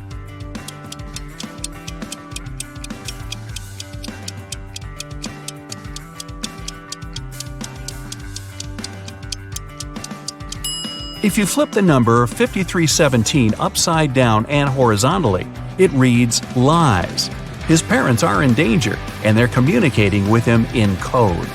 If you flip the number 5317 upside down and horizontally, it reads lies. His parents are in danger, and they're communicating with him in code.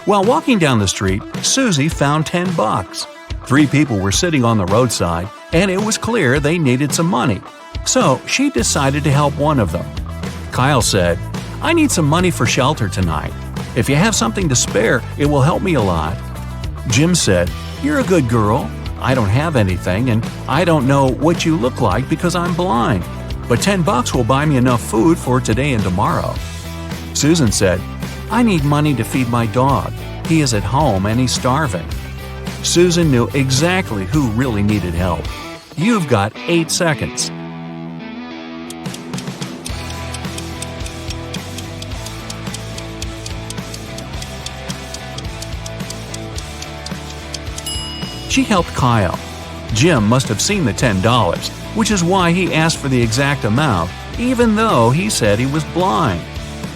While walking down the street, Susie found $10. 3 people were sitting on the roadside, and it was clear they needed some money. So she decided to help one of them. Kyle said, "I need some money for shelter tonight. If you have something to spare, it will help me a lot." Jim said, "You're a good girl. I don't have anything, and I don't know what you look like because I'm blind. But $10 will buy me enough food for today and tomorrow." Susan said, "I need money to feed my dog. He is at home and he's starving." Susan knew exactly who really needed help. You've got 8 seconds. She helped Kyle. Jim must have seen the $10, which is why he asked for the exact amount, even though he said he was blind.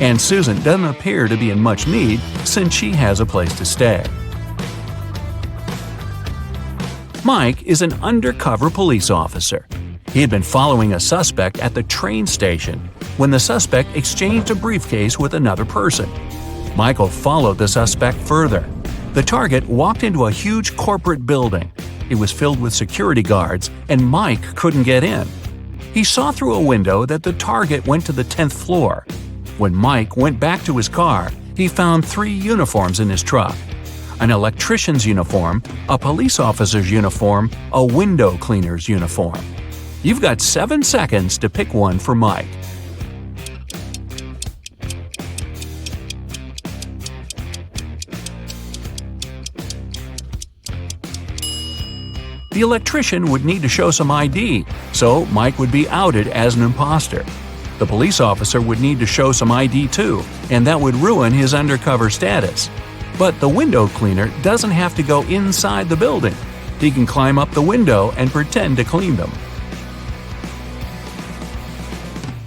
And Susan doesn't appear to be in much need since she has a place to stay. Mike is an undercover police officer. He had been following a suspect at the train station when the suspect exchanged a briefcase with another person. Michael followed the suspect further. The target walked into a huge corporate building. It was filled with security guards, and Mike couldn't get in. He saw through a window that the target went to the 10th floor. When Mike went back to his car, he found 3 uniforms in his truck: an electrician's uniform, a police officer's uniform, a window cleaner's uniform. You've got 7 seconds to pick one for Mike. The electrician would need to show some ID, so Mike would be outed as an imposter. The police officer would need to show some ID too, and that would ruin his undercover status. But the window cleaner doesn't have to go inside the building. He can climb up the window and pretend to clean them.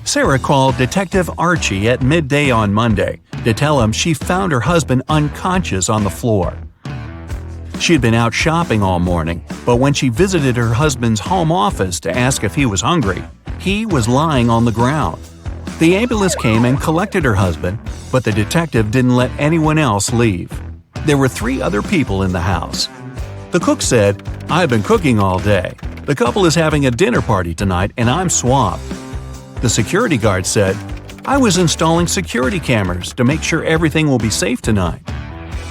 Sarah called Detective Archie at midday on Monday to tell him she found her husband unconscious on the floor. She had been out shopping all morning, but when she visited her husband's home office to ask if he was hungry, he was lying on the ground. The ambulance came and collected her husband, but the detective didn't let anyone else leave. There were 3 other people in the house. The cook said, "I've been cooking all day. The couple is having a dinner party tonight and I'm swamped." The security guard said, "I was installing security cameras to make sure everything will be safe tonight."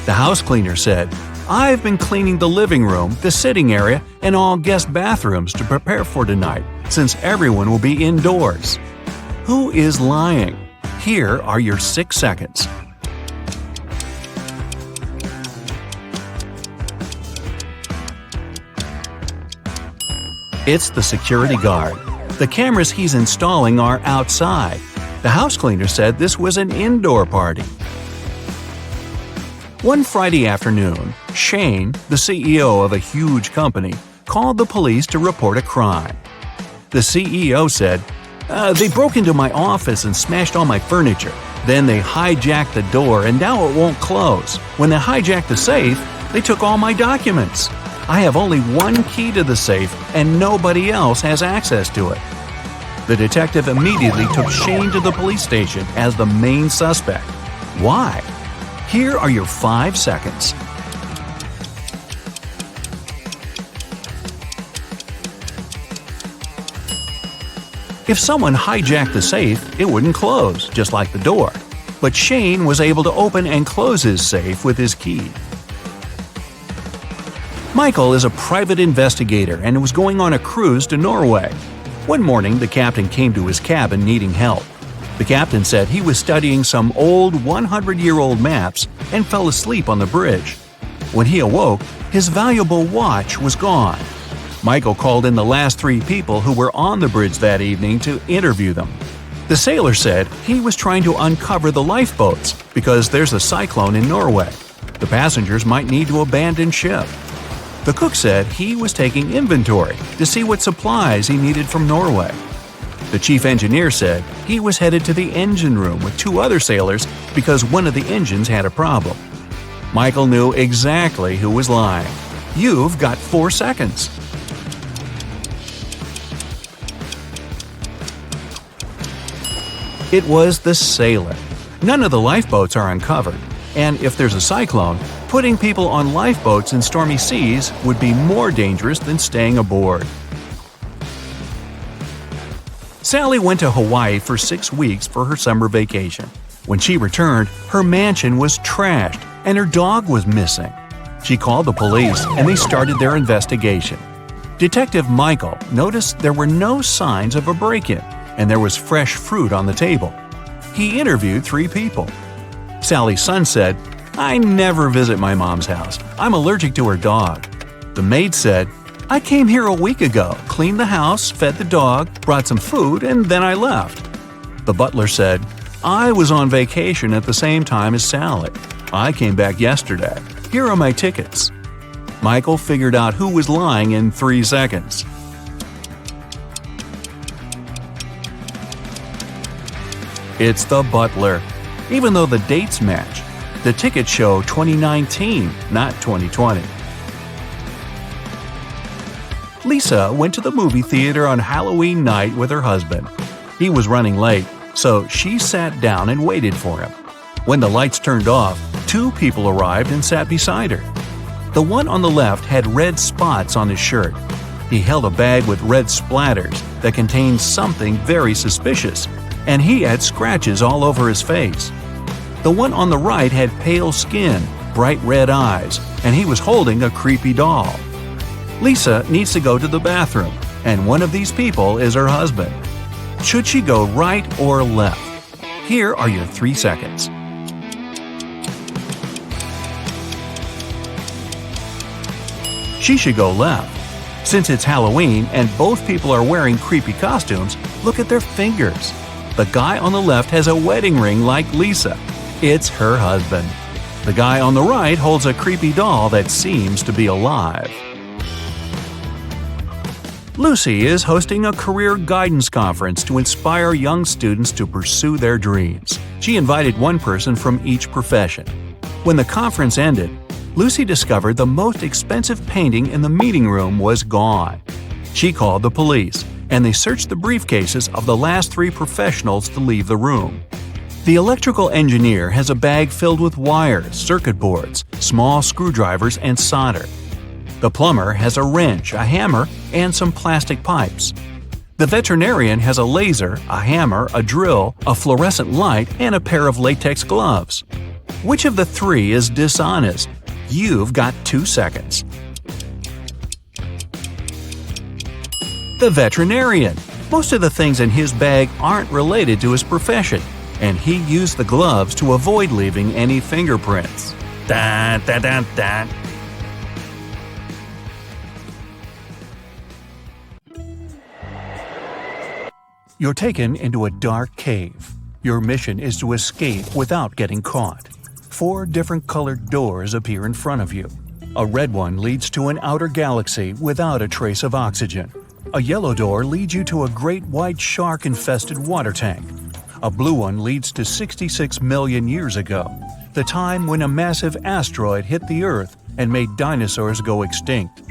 The house cleaner said, "I've been cleaning the living room, the sitting area, and all guest bathrooms to prepare for tonight, since everyone will be indoors." Who is lying? Here are your 6 seconds. It's the security guard. The cameras he's installing are outside. The house cleaner said this was an indoor party. One Friday afternoon, Shane, the CEO of a huge company, called the police to report a crime. The CEO said, "They broke into my office and smashed all my furniture. Then they hijacked the door and now it won't close. When they hijacked the safe, they took all my documents. I have only one key to the safe and nobody else has access to it. The detective immediately took Shane to the police station as the main suspect. Why? Here are your 5 seconds. If someone hijacked the safe, it wouldn't close, just like the door. But Shane was able to open and close his safe with his key. Michael is a private investigator and was going on a cruise to Norway. One morning, the captain came to his cabin needing help. The captain said he was studying some old 100-year-old maps and fell asleep on the bridge. When he awoke, his valuable watch was gone. Michael called in the last 3 people who were on the bridge that evening to interview them. The sailor said he was trying to uncover the lifeboats because there's a cyclone in Norway. The passengers might need to abandon ship. The cook said he was taking inventory to see what supplies he needed from Norway. The chief engineer said he was headed to the engine room with 2 other sailors because one of the engines had a problem. Michael knew exactly who was lying. You've got 4 seconds. It was the sailor. None of the lifeboats are uncovered, and if there's a cyclone, putting people on lifeboats in stormy seas would be more dangerous than staying aboard. Sally went to Hawaii for 6 weeks for her summer vacation. When she returned, her mansion was trashed and her dog was missing. She called the police and they started their investigation. Detective Michael noticed there were no signs of a break-in and there was fresh fruit on the table. He interviewed 3 people. Sally's son said, "I never visit my mom's house. I'm allergic to her dog." The maid said, "I came here a week ago, cleaned the house, fed the dog, brought some food, and then I left." The butler said, "I was on vacation at the same time as Sally. I came back yesterday. Here are my tickets." Michael figured out who was lying in 3 seconds. It's the butler. Even though the dates match, the tickets show 2019, not 2020. Lisa went to the movie theater on Halloween night with her husband. He was running late, so she sat down and waited for him. When the lights turned off, 2 people arrived and sat beside her. The one on the left had red spots on his shirt. He held a bag with red splatters that contained something very suspicious, and he had scratches all over his face. The one on the right had pale skin, bright red eyes, and he was holding a creepy doll. Lisa needs to go to the bathroom, and one of these people is her husband. Should she go right or left? Here are your 3 seconds. She should go left. Since it's Halloween and both people are wearing creepy costumes, look at their fingers. The guy on the left has a wedding ring like Lisa. It's her husband. The guy on the right holds a creepy doll that seems to be alive. Lucy is hosting a career guidance conference to inspire young students to pursue their dreams. She invited one person from each profession. When the conference ended, Lucy discovered the most expensive painting in the meeting room was gone. She called the police, and they searched the briefcases of the last 3 professionals to leave the room. The electrical engineer has a bag filled with wires, circuit boards, small screwdrivers, and solder. The plumber has a wrench, a hammer, and some plastic pipes. The veterinarian has a laser, a hammer, a drill, a fluorescent light, and a pair of latex gloves. Which of the 3 is dishonest? You've got 2 seconds. The veterinarian. Most of the things in his bag aren't related to his profession, and he used the gloves to avoid leaving any fingerprints. Dun, dun, dun, dun. You're taken into a dark cave. Your mission is to escape without getting caught. 4 different colored doors appear in front of you. A red one leads to an outer galaxy without a trace of oxygen. A yellow door leads you to a great white shark-infested water tank. A blue one leads to 66 million years ago, the time when a massive asteroid hit the Earth and made dinosaurs go extinct.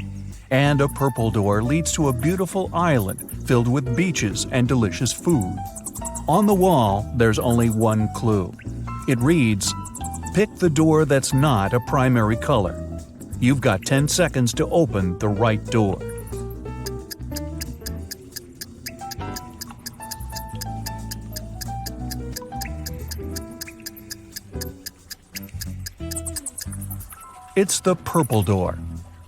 And a purple door leads to a beautiful island filled with beaches and delicious food. On the wall, there's only one clue. It reads, "Pick the door that's not a primary color." You've got 10 seconds to open the right door. It's the purple door.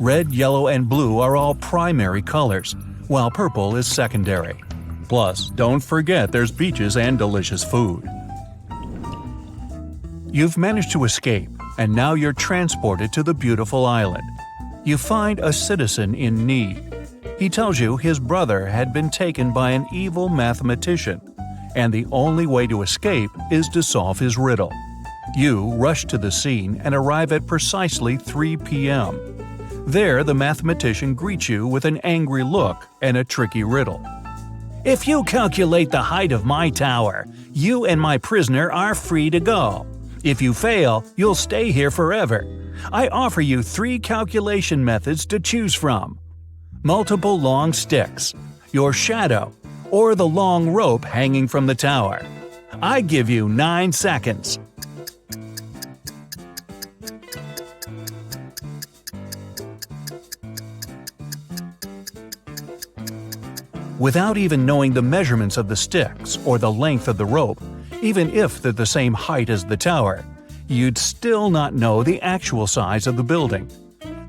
Red, yellow, and blue are all primary colors, while purple is secondary. Plus, don't forget there's beaches and delicious food. You've managed to escape, and now you're transported to the beautiful island. You find a citizen in need. He tells you his brother had been taken by an evil mathematician, and the only way to escape is to solve his riddle. You rush to the scene and arrive at precisely 3 p.m. There, the mathematician greets you with an angry look and a tricky riddle. "If you calculate the height of my tower, you and my prisoner are free to go. If you fail, you'll stay here forever. I offer you 3 calculation methods to choose from: multiple long sticks, your shadow, or the long rope hanging from the tower. I give you 9 seconds." Without even knowing the measurements of the sticks or the length of the rope, even if they're the same height as the tower, you'd still not know the actual size of the building.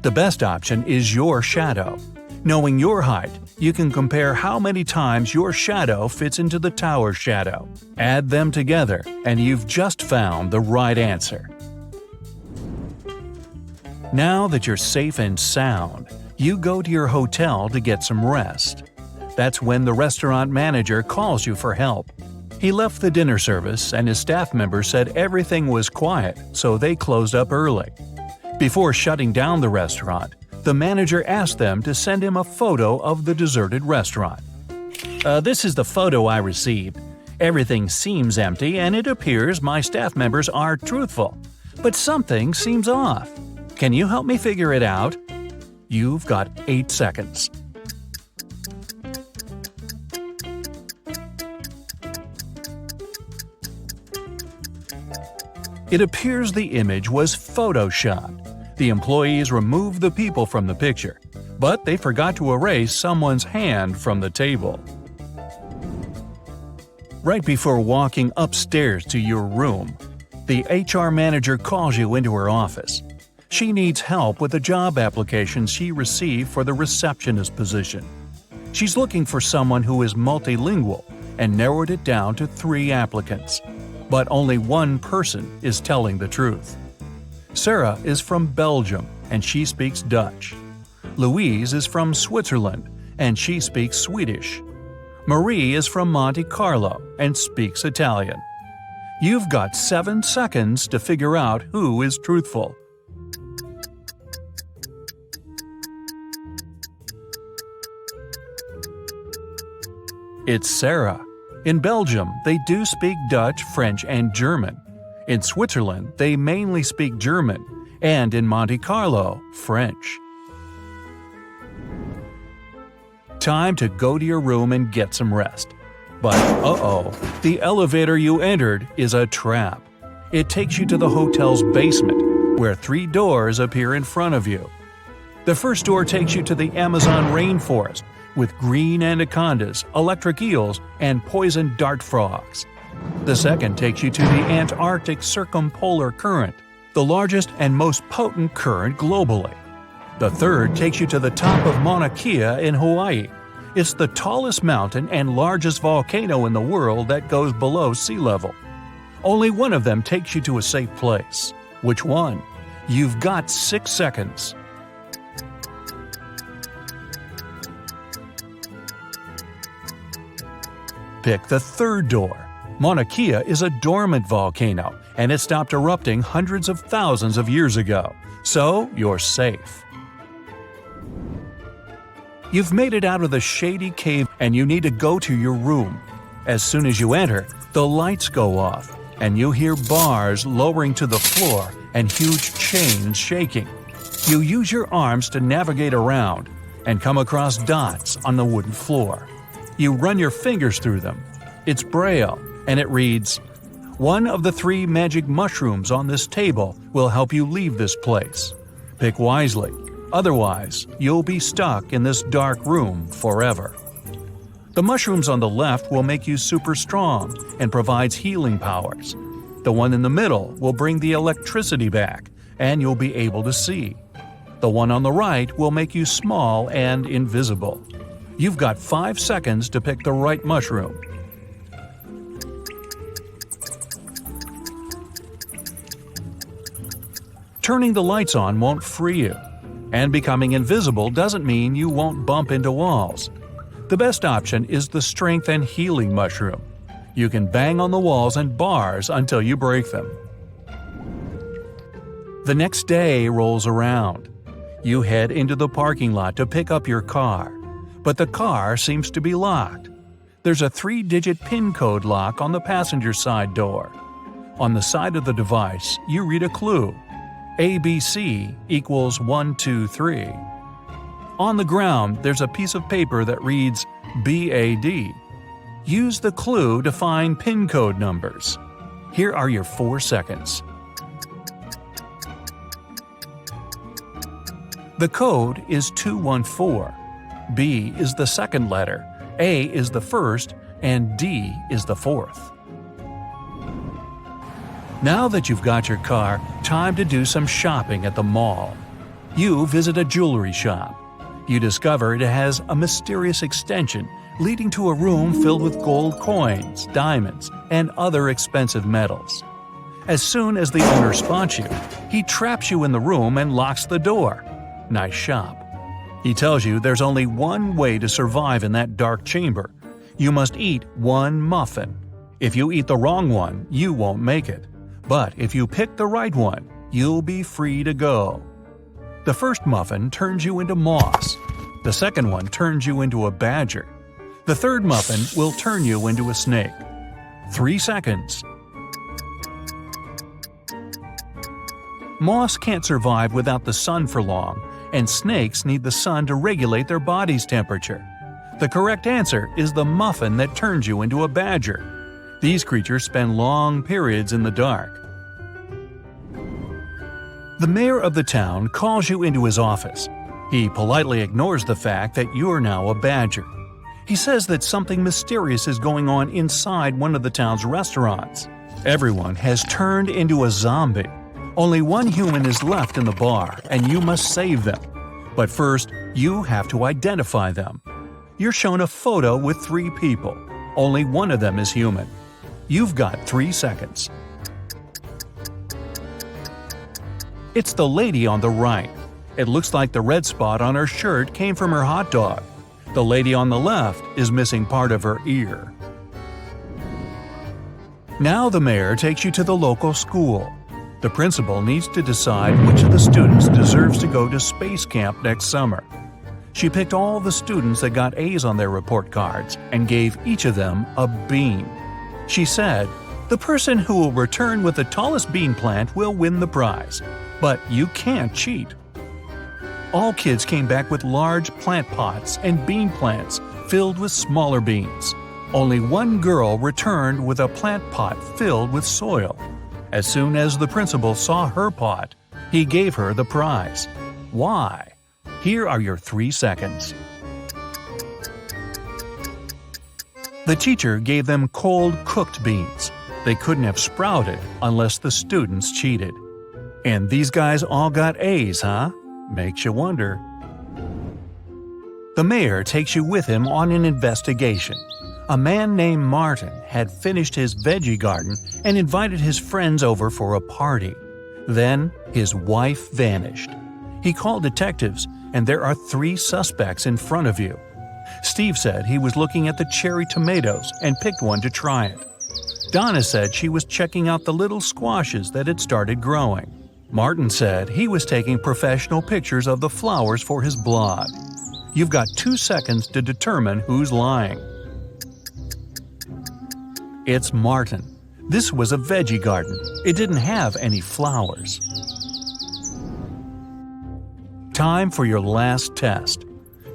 The best option is your shadow. Knowing your height, you can compare how many times your shadow fits into the tower's shadow. Add them together, and you've just found the right answer. Now that you're safe and sound, you go to your hotel to get some rest. That's when the restaurant manager calls you for help. He left the dinner service and his staff members said everything was quiet, so they closed up early. Before shutting down the restaurant, the manager asked them to send him a photo of the deserted restaurant. This is the photo I received. Everything seems empty and it appears my staff members are truthful. But something seems off. Can you help me figure it out?" You've got 8 seconds. It appears the image was photoshopped. The employees removed the people from the picture, but they forgot to erase someone's hand from the table. Right before walking upstairs to your room, the HR manager calls you into her office. She needs help with a job application she received for the receptionist position. She's looking for someone who is multilingual and narrowed it down to 3 applicants. But only one person is telling the truth. Sarah is from Belgium and she speaks Dutch. Louise is from Switzerland and she speaks Swedish. Marie is from Monte Carlo and speaks Italian. You've got 7 seconds to figure out who is truthful. It's Sarah. In Belgium, they do speak Dutch, French, and German. In Switzerland, they mainly speak German, and in Monte Carlo, French. Time to go to your room and get some rest. But uh-oh, the elevator you entered is a trap. It takes you to the hotel's basement, where 3 doors appear in front of you. The first door takes you to the Amazon rainforest, with green anacondas, electric eels, and poison dart frogs. The second takes you to the Antarctic Circumpolar Current, the largest and most potent current globally. The third takes you to the top of Mauna Kea in Hawaii. It's the tallest mountain and largest volcano in the world that goes below sea level. Only one of them takes you to a safe place. Which one? You've got 6 seconds. Pick the third door. Mauna Kea is a dormant volcano, and it stopped erupting hundreds of thousands of years ago, so you're safe. You've made it out of the shady cave and you need to go to your room. As soon as you enter, the lights go off, and you hear bars lowering to the floor and huge chains shaking. You use your arms to navigate around, and come across dots on the wooden floor. You run your fingers through them. It's Braille, and it reads, "One of the 3 magic mushrooms on this table will help you leave this place. Pick wisely, otherwise you'll be stuck in this dark room forever." The mushrooms on the left will make you super strong and provides healing powers. The one in the middle will bring the electricity back, and you'll be able to see. The one on the right will make you small and invisible. You've got 5 seconds to pick the right mushroom. Turning the lights on won't free you, and becoming invisible doesn't mean you won't bump into walls. The best option is the strength and healing mushroom. You can bang on the walls and bars until you break them. The next day rolls around. You head into the parking lot to pick up your car, but the car seems to be locked. There's a 3-digit PIN code lock on the passenger side door. On the side of the device, you read a clue. ABC equals 123. On the ground, there's a piece of paper that reads BAD. Use the clue to find PIN code numbers. Here are your 4 seconds. The code is 214. B is the second letter, A is the first, and D is the fourth. Now that you've got your car, time to do some shopping at the mall. You visit a jewelry shop. You discover it has a mysterious extension leading to a room filled with gold coins, diamonds, and other expensive metals. As soon as the owner spots you, he traps you in the room and locks the door. Nice shop. He tells you there's only one way to survive in that dark chamber. You must eat 1 muffin. If you eat the wrong one, you won't make it. But if you pick the right one, you'll be free to go. The first muffin turns you into moss. The second one turns you into a badger. The third muffin will turn you into a snake. 3 seconds. Moss can't survive without the sun for long, and snakes need the sun to regulate their body's temperature. The correct answer is the muffin that turns you into a badger. These creatures spend long periods in the dark. The mayor of the town calls you into his office. He politely ignores the fact that you're now a badger. He says that something mysterious is going on inside one of the town's restaurants. Everyone has turned into a zombie. Only one human is left in the bar, and you must save them. But first, you have to identify them. You're shown a photo with 3 people. Only one of them is human. You've got 3 seconds. It's the lady on the right. It looks like the red spot on her shirt came from her hot dog. The lady on the left is missing part of her ear. Now the mayor takes you to the local school. The principal needs to decide which of the students deserves to go to space camp next summer. She picked all the students that got A's on their report cards and gave each of them a bean. She said, "The person who will return with the tallest bean plant will win the prize. But you can't cheat." All kids came back with large plant pots and bean plants filled with smaller beans. Only one girl returned with a plant pot filled with soil. As soon as the principal saw her pot, he gave her the prize. Why? Here are your 3 seconds. The teacher gave them cold cooked beans. They couldn't have sprouted unless the students cheated. And these guys all got A's, huh? Makes you wonder. The mayor takes you with him on an investigation. A man named Martin had finished his veggie garden and invited his friends over for a party. Then his wife vanished. He called detectives, and there are 3 suspects in front of you. Steve said he was looking at the cherry tomatoes and picked one to try it. Donna said she was checking out the little squashes that had started growing. Martin said he was taking professional pictures of the flowers for his blog. You've got 2 seconds to determine who's lying. It's Martin. This was a veggie garden. It didn't have any flowers. Time for your last test.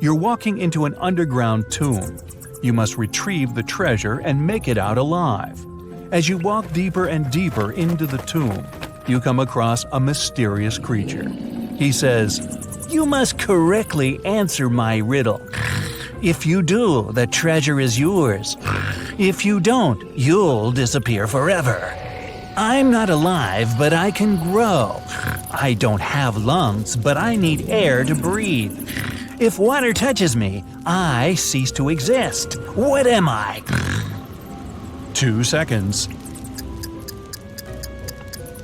You're walking into an underground tomb. You must retrieve the treasure and make it out alive. As you walk deeper and deeper into the tomb, you come across a mysterious creature. He says, "You must correctly answer my riddle. If you do, the treasure is yours. If you don't, you'll disappear forever. I'm not alive, but I can grow. I don't have lungs, but I need air to breathe. If water touches me, I cease to exist. What am I?" 2 seconds.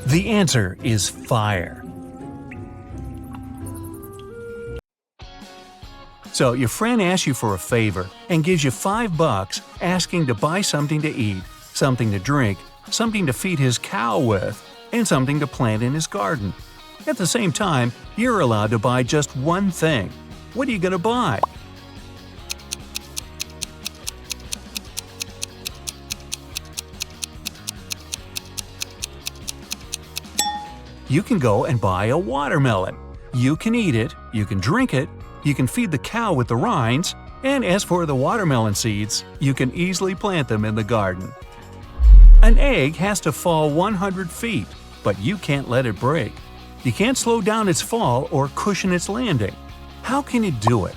The answer is fire. So your friend asks you for a favor and gives you $5 asking to buy something to eat, something to drink, something to feed his cow with, and something to plant in his garden. At the same time, you're allowed to buy just one thing. What are you going to buy? You can go and buy a watermelon. You can eat it, you can drink it, you can feed the cow with the rinds, and as for the watermelon seeds, you can easily plant them in the garden. An egg has to fall 100 feet, but you can't let it break. You can't slow down its fall or cushion its landing. How can you do it?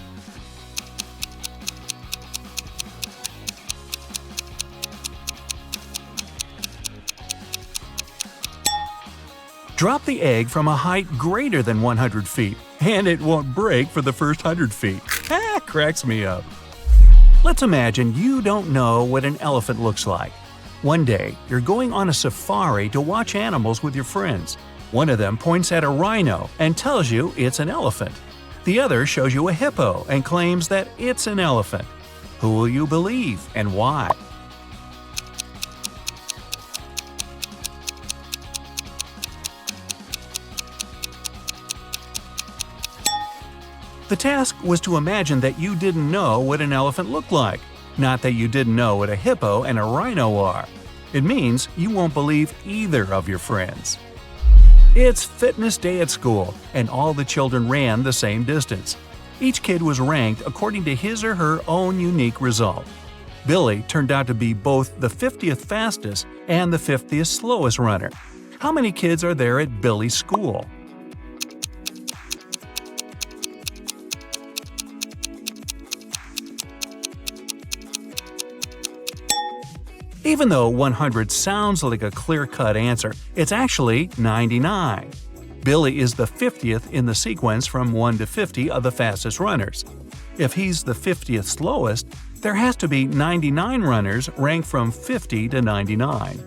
Drop the egg from a height greater than 100 feet, and it won't break for the first 100 feet. Cracks me up. Let's imagine you don't know what an elephant looks like. One day, you're going on a safari to watch animals with your friends. One of them points at a rhino and tells you it's an elephant. The other shows you a hippo and claims that it's an elephant. Who will you believe and why? The task was to imagine that you didn't know what an elephant looked like, not that you didn't know what a hippo and a rhino are. It means you won't believe either of your friends. It's fitness day at school, and all the children ran the same distance. Each kid was ranked according to his or her own unique result. Billy turned out to be both the 50th fastest and the 50th slowest runner. How many kids are there at Billy's school? Even though 100 sounds like a clear-cut answer, it's actually 99. Billy is the 50th in the sequence from 1 to 50 of the fastest runners. If he's the 50th slowest, there has to be 99 runners ranked from 50 to 99.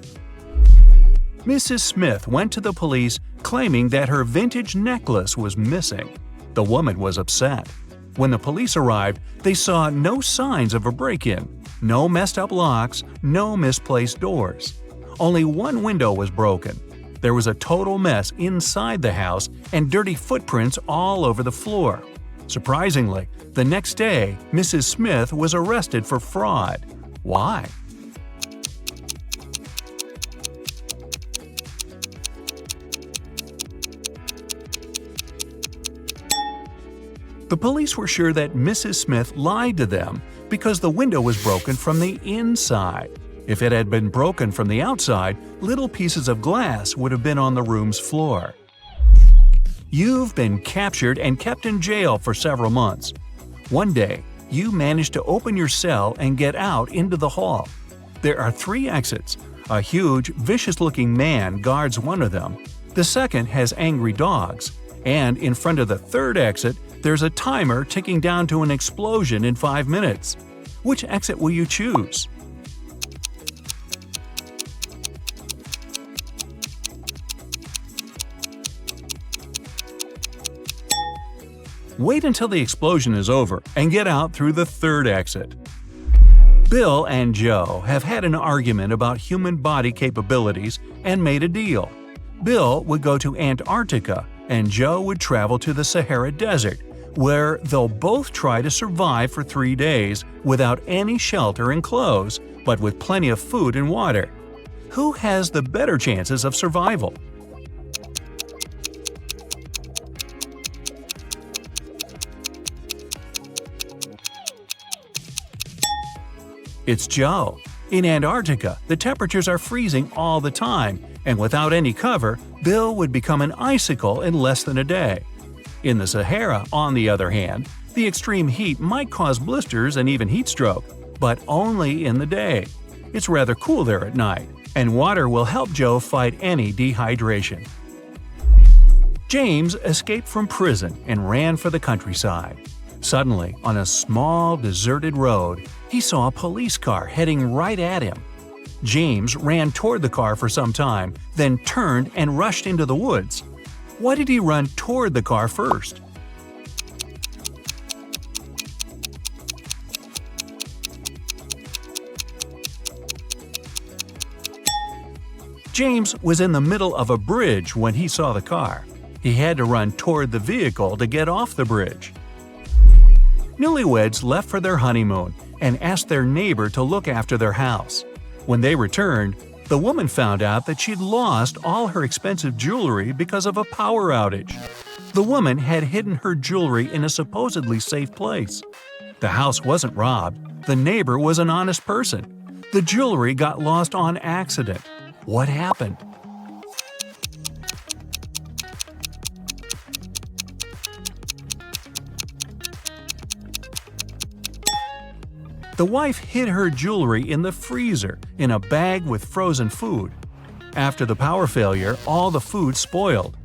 Mrs. Smith went to the police claiming that her vintage necklace was missing. The woman was upset. When the police arrived, they saw no signs of a break-in. No messed up locks, no misplaced doors. Only one window was broken. There was a total mess inside the house and dirty footprints all over the floor. Surprisingly, the next day, Mrs. Smith was arrested for fraud. Why? The police were sure that Mrs. Smith lied to them because the window was broken from the inside. If it had been broken from the outside, little pieces of glass would have been on the room's floor. You've been captured and kept in jail for several months. One day, you manage to open your cell and get out into the hall. There are 3 exits. A huge, vicious-looking man guards one of them. The second has angry dogs. And in front of the third exit, there's a timer ticking down to an explosion in 5 minutes. Which exit will you choose? Wait until the explosion is over and get out through the third exit. Bill and Joe have had an argument about human body capabilities and made a deal. Bill would go to Antarctica and Joe would travel to the Sahara Desert, where they'll both try to survive for 3 days without any shelter and clothes, but with plenty of food and water. Who has the better chances of survival? It's Joe. In Antarctica, the temperatures are freezing all the time, and without any cover, Bill would become an icicle in less than a day. In the Sahara, on the other hand, the extreme heat might cause blisters and even heat stroke, but only in the day. It's rather cool there at night, and water will help Joe fight any dehydration. James escaped from prison and ran for the countryside. Suddenly, on a small, deserted road, he saw a police car heading right at him. James ran toward the car for some time, then turned and rushed into the woods. Why did he run toward the car first? James was in the middle of a bridge when he saw the car. He had to run toward the vehicle to get off the bridge. Newlyweds left for their honeymoon and asked their neighbor to look after their house. When they returned, the woman found out that she'd lost all her expensive jewelry because of a power outage. The woman had hidden her jewelry in a supposedly safe place. The house wasn't robbed. The neighbor was an honest person. The jewelry got lost on accident. What happened? The wife hid her jewelry in the freezer in a bag with frozen food. After the power failure, all the food spoiled.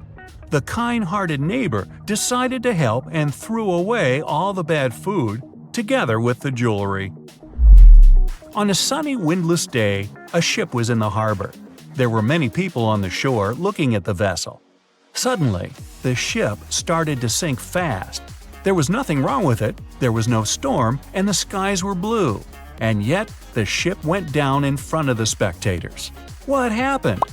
The kind-hearted neighbor decided to help and threw away all the bad food, together with the jewelry. On a sunny, windless day, a ship was in the harbor. There were many people on the shore looking at the vessel. Suddenly, the ship started to sink fast. There was nothing wrong with it, there was no storm, and the skies were blue. And yet, the ship went down in front of the spectators. What happened?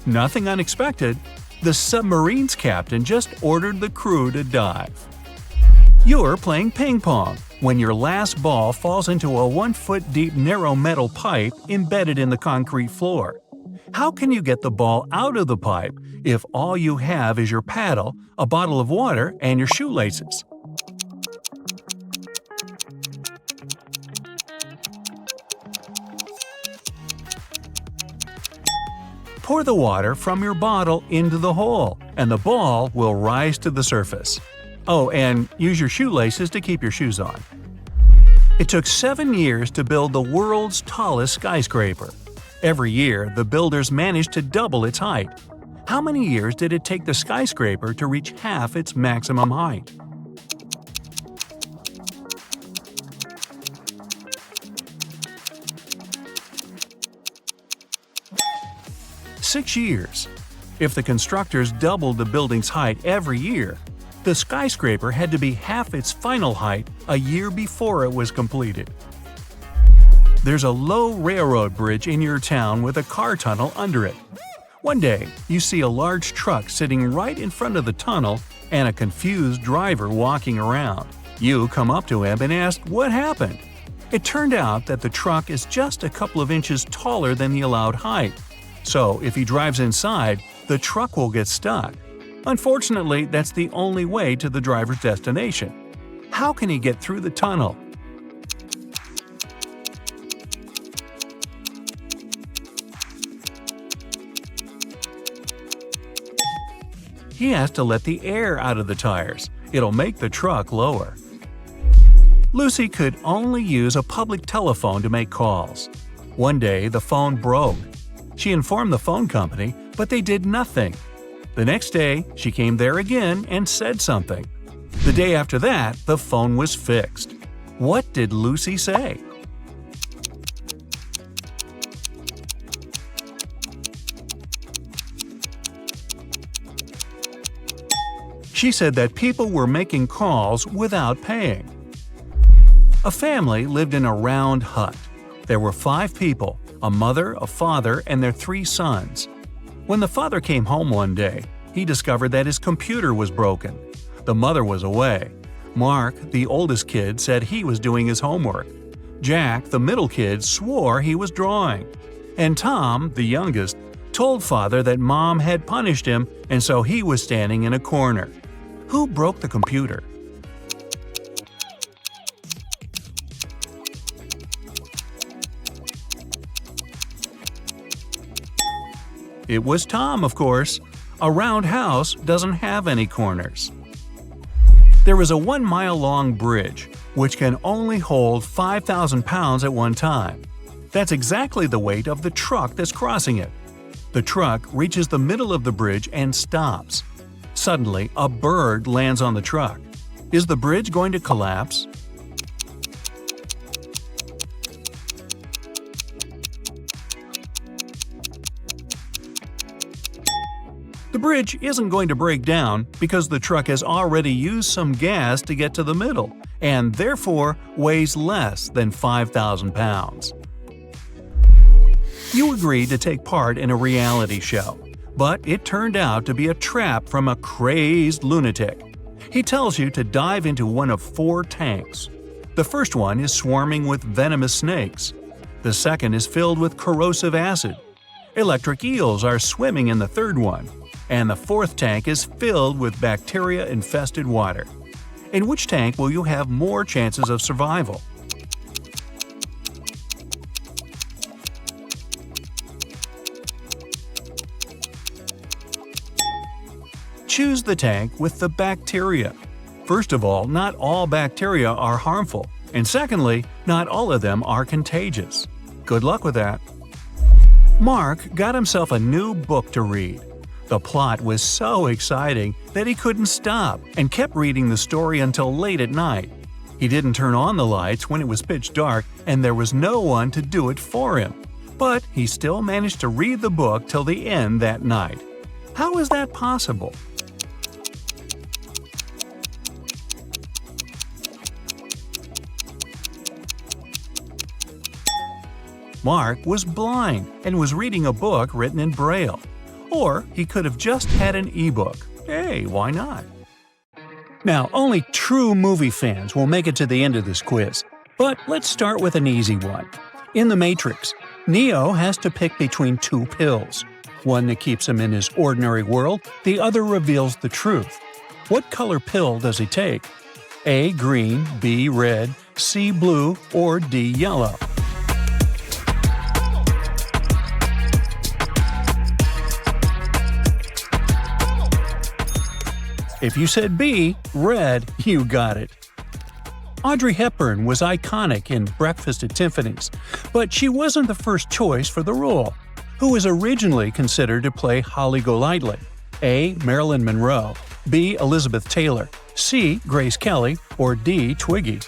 Nothing unexpected. The submarine's captain just ordered the crew to dive. You're playing ping pong when your last ball falls into a 1-foot-deep narrow metal pipe embedded in the concrete floor. How can you get the ball out of the pipe if all you have is your paddle, a bottle of water, and your shoelaces? Pour the water from your bottle into the hole, and the ball will rise to the surface. Oh, and use your shoelaces to keep your shoes on. It took 7 years to build the world's tallest skyscraper. Every year, the builders managed to double its height. How many years did it take the skyscraper to reach half its maximum height? Six years. If the constructors doubled the building's height every year, the skyscraper had to be half its final height a year before it was completed. There's a low railroad bridge in your town with a car tunnel under it. One day, you see a large truck sitting right in front of the tunnel and a confused driver walking around. You come up to him and ask what happened. It turned out that the truck is just a couple of inches taller than the allowed height. So if he drives inside, the truck will get stuck. Unfortunately, that's the only way to the driver's destination. How can he get through the tunnel? He has to let the air out of the tires. It'll make the truck lower. Lucy could only use a public telephone to make calls. One day, the phone broke. She informed the phone company, but they did nothing. The next day, she came there again and said something. The day after that, the phone was fixed. What did Lucy say? She said that people were making calls without paying. A family lived in a round hut. There were 5 people, a mother, a father, and their 3 sons. When the father came home one day, he discovered that his computer was broken. The mother was away. Mark, the oldest kid, said he was doing his homework. Jack, the middle kid, swore he was drawing. And Tom, the youngest, told Father that Mom had punished him and so he was standing in a corner. Who broke the computer? It was Tom, of course. A round house doesn't have any corners. There is a 1-mile-long bridge, which can only hold 5,000 pounds at one time. That's exactly the weight of the truck that's crossing it. The truck reaches the middle of the bridge and stops. Suddenly, a bird lands on the truck. Is the bridge going to collapse? The bridge isn't going to break down because the truck has already used some gas to get to the middle and therefore weighs less than 5,000 pounds. You agreed to take part in a reality show, but it turned out to be a trap from a crazed lunatic. He tells you to dive into one of 4 tanks. The first one is swarming with venomous snakes. The second is filled with corrosive acid. Electric eels are swimming in the third one. And the fourth tank is filled with bacteria-infested water. In which tank will you have more chances of survival? Choose the tank with the bacteria. First of all, not all bacteria are harmful, and secondly, not all of them are contagious. Good luck with that. Mark got himself a new book to read. The plot was so exciting that he couldn't stop and kept reading the story until late at night. He didn't turn on the lights when it was pitch dark and there was no one to do it for him. But he still managed to read the book till the end that night. How is that possible? Mark was blind and was reading a book written in Braille. Or he could have just had an e-book. Hey, why not? Now, only true movie fans will make it to the end of this quiz. But let's start with an easy one. In The Matrix, Neo has to pick between 2 pills. One that keeps him in his ordinary world, the other reveals the truth. What color pill does he take? A. Green, B. Red, C. Blue, or D. Yellow? If you said B, red, you got it. Audrey Hepburn was iconic in Breakfast at Tiffany's, but she wasn't the first choice for the role. Who was originally considered to play Holly Golightly? A. Marilyn Monroe, B. Elizabeth Taylor, C. Grace Kelly, or D. Twiggy?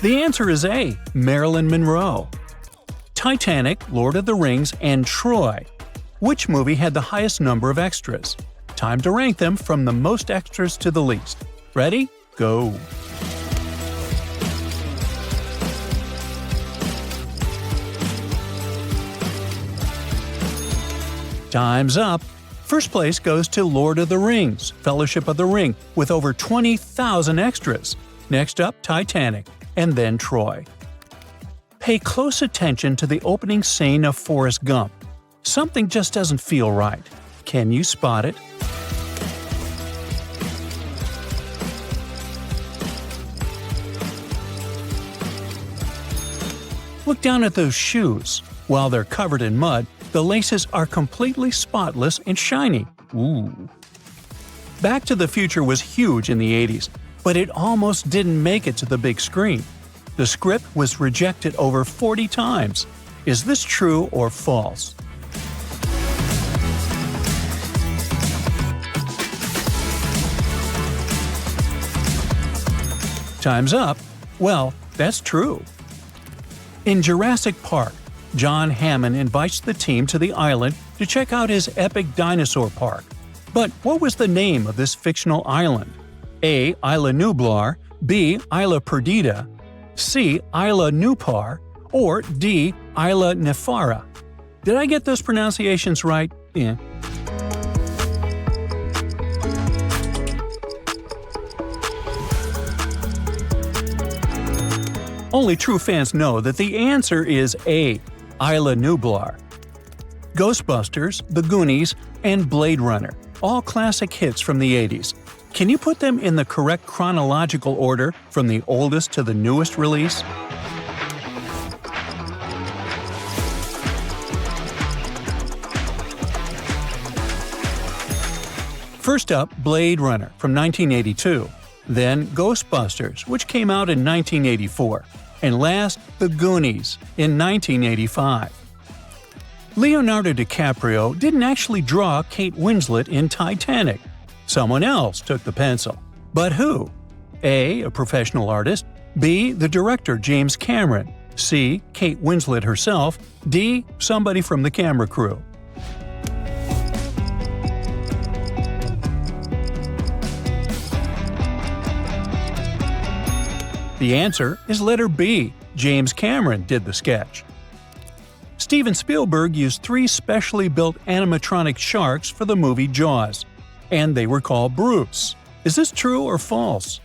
The answer is A. Marilyn Monroe. Titanic, Lord of the Rings, and Troy. Which movie had the highest number of extras? Time to rank them from the most extras to the least. Ready? Go! Time's up! First place goes to Lord of the Rings, Fellowship of the Ring, with over 20,000 extras. Next up, Titanic, and then Troy. Pay close attention to the opening scene of Forrest Gump. Something just doesn't feel right. Can you spot it? Look down at those shoes. While they're covered in mud, the laces are completely spotless and shiny. Ooh. Back to the Future was huge in the 80s, but it almost didn't make it to the big screen. The script was rejected over 40 times. Is this true or false? Time's up. Well, that's true. In Jurassic Park, John Hammond invites the team to the island to check out his epic dinosaur park. But what was the name of this fictional island? A. Isla Nublar, B. Isla Perdida, C. Isla Nupar, or D. Isla Nefara. Did I get those pronunciations right? Yeah. Only true fans know that the answer is A. Isla Nublar. Ghostbusters, The Goonies, and Blade Runner, all classic hits from the 80s. Can you put them in the correct chronological order from the oldest to the newest release? First up, Blade Runner from 1982, then Ghostbusters, which came out in 1984, and last, The Goonies in 1985. Leonardo DiCaprio didn't actually draw Kate Winslet in Titanic. Someone else took the pencil. But who? A. A professional artist. B. The director James Cameron. C. Kate Winslet herself. D. Somebody from the camera crew. The answer is letter B. James Cameron did the sketch. Steven Spielberg used 3 specially built animatronic sharks for the movie Jaws, and they were called Bruce. Is this true or false?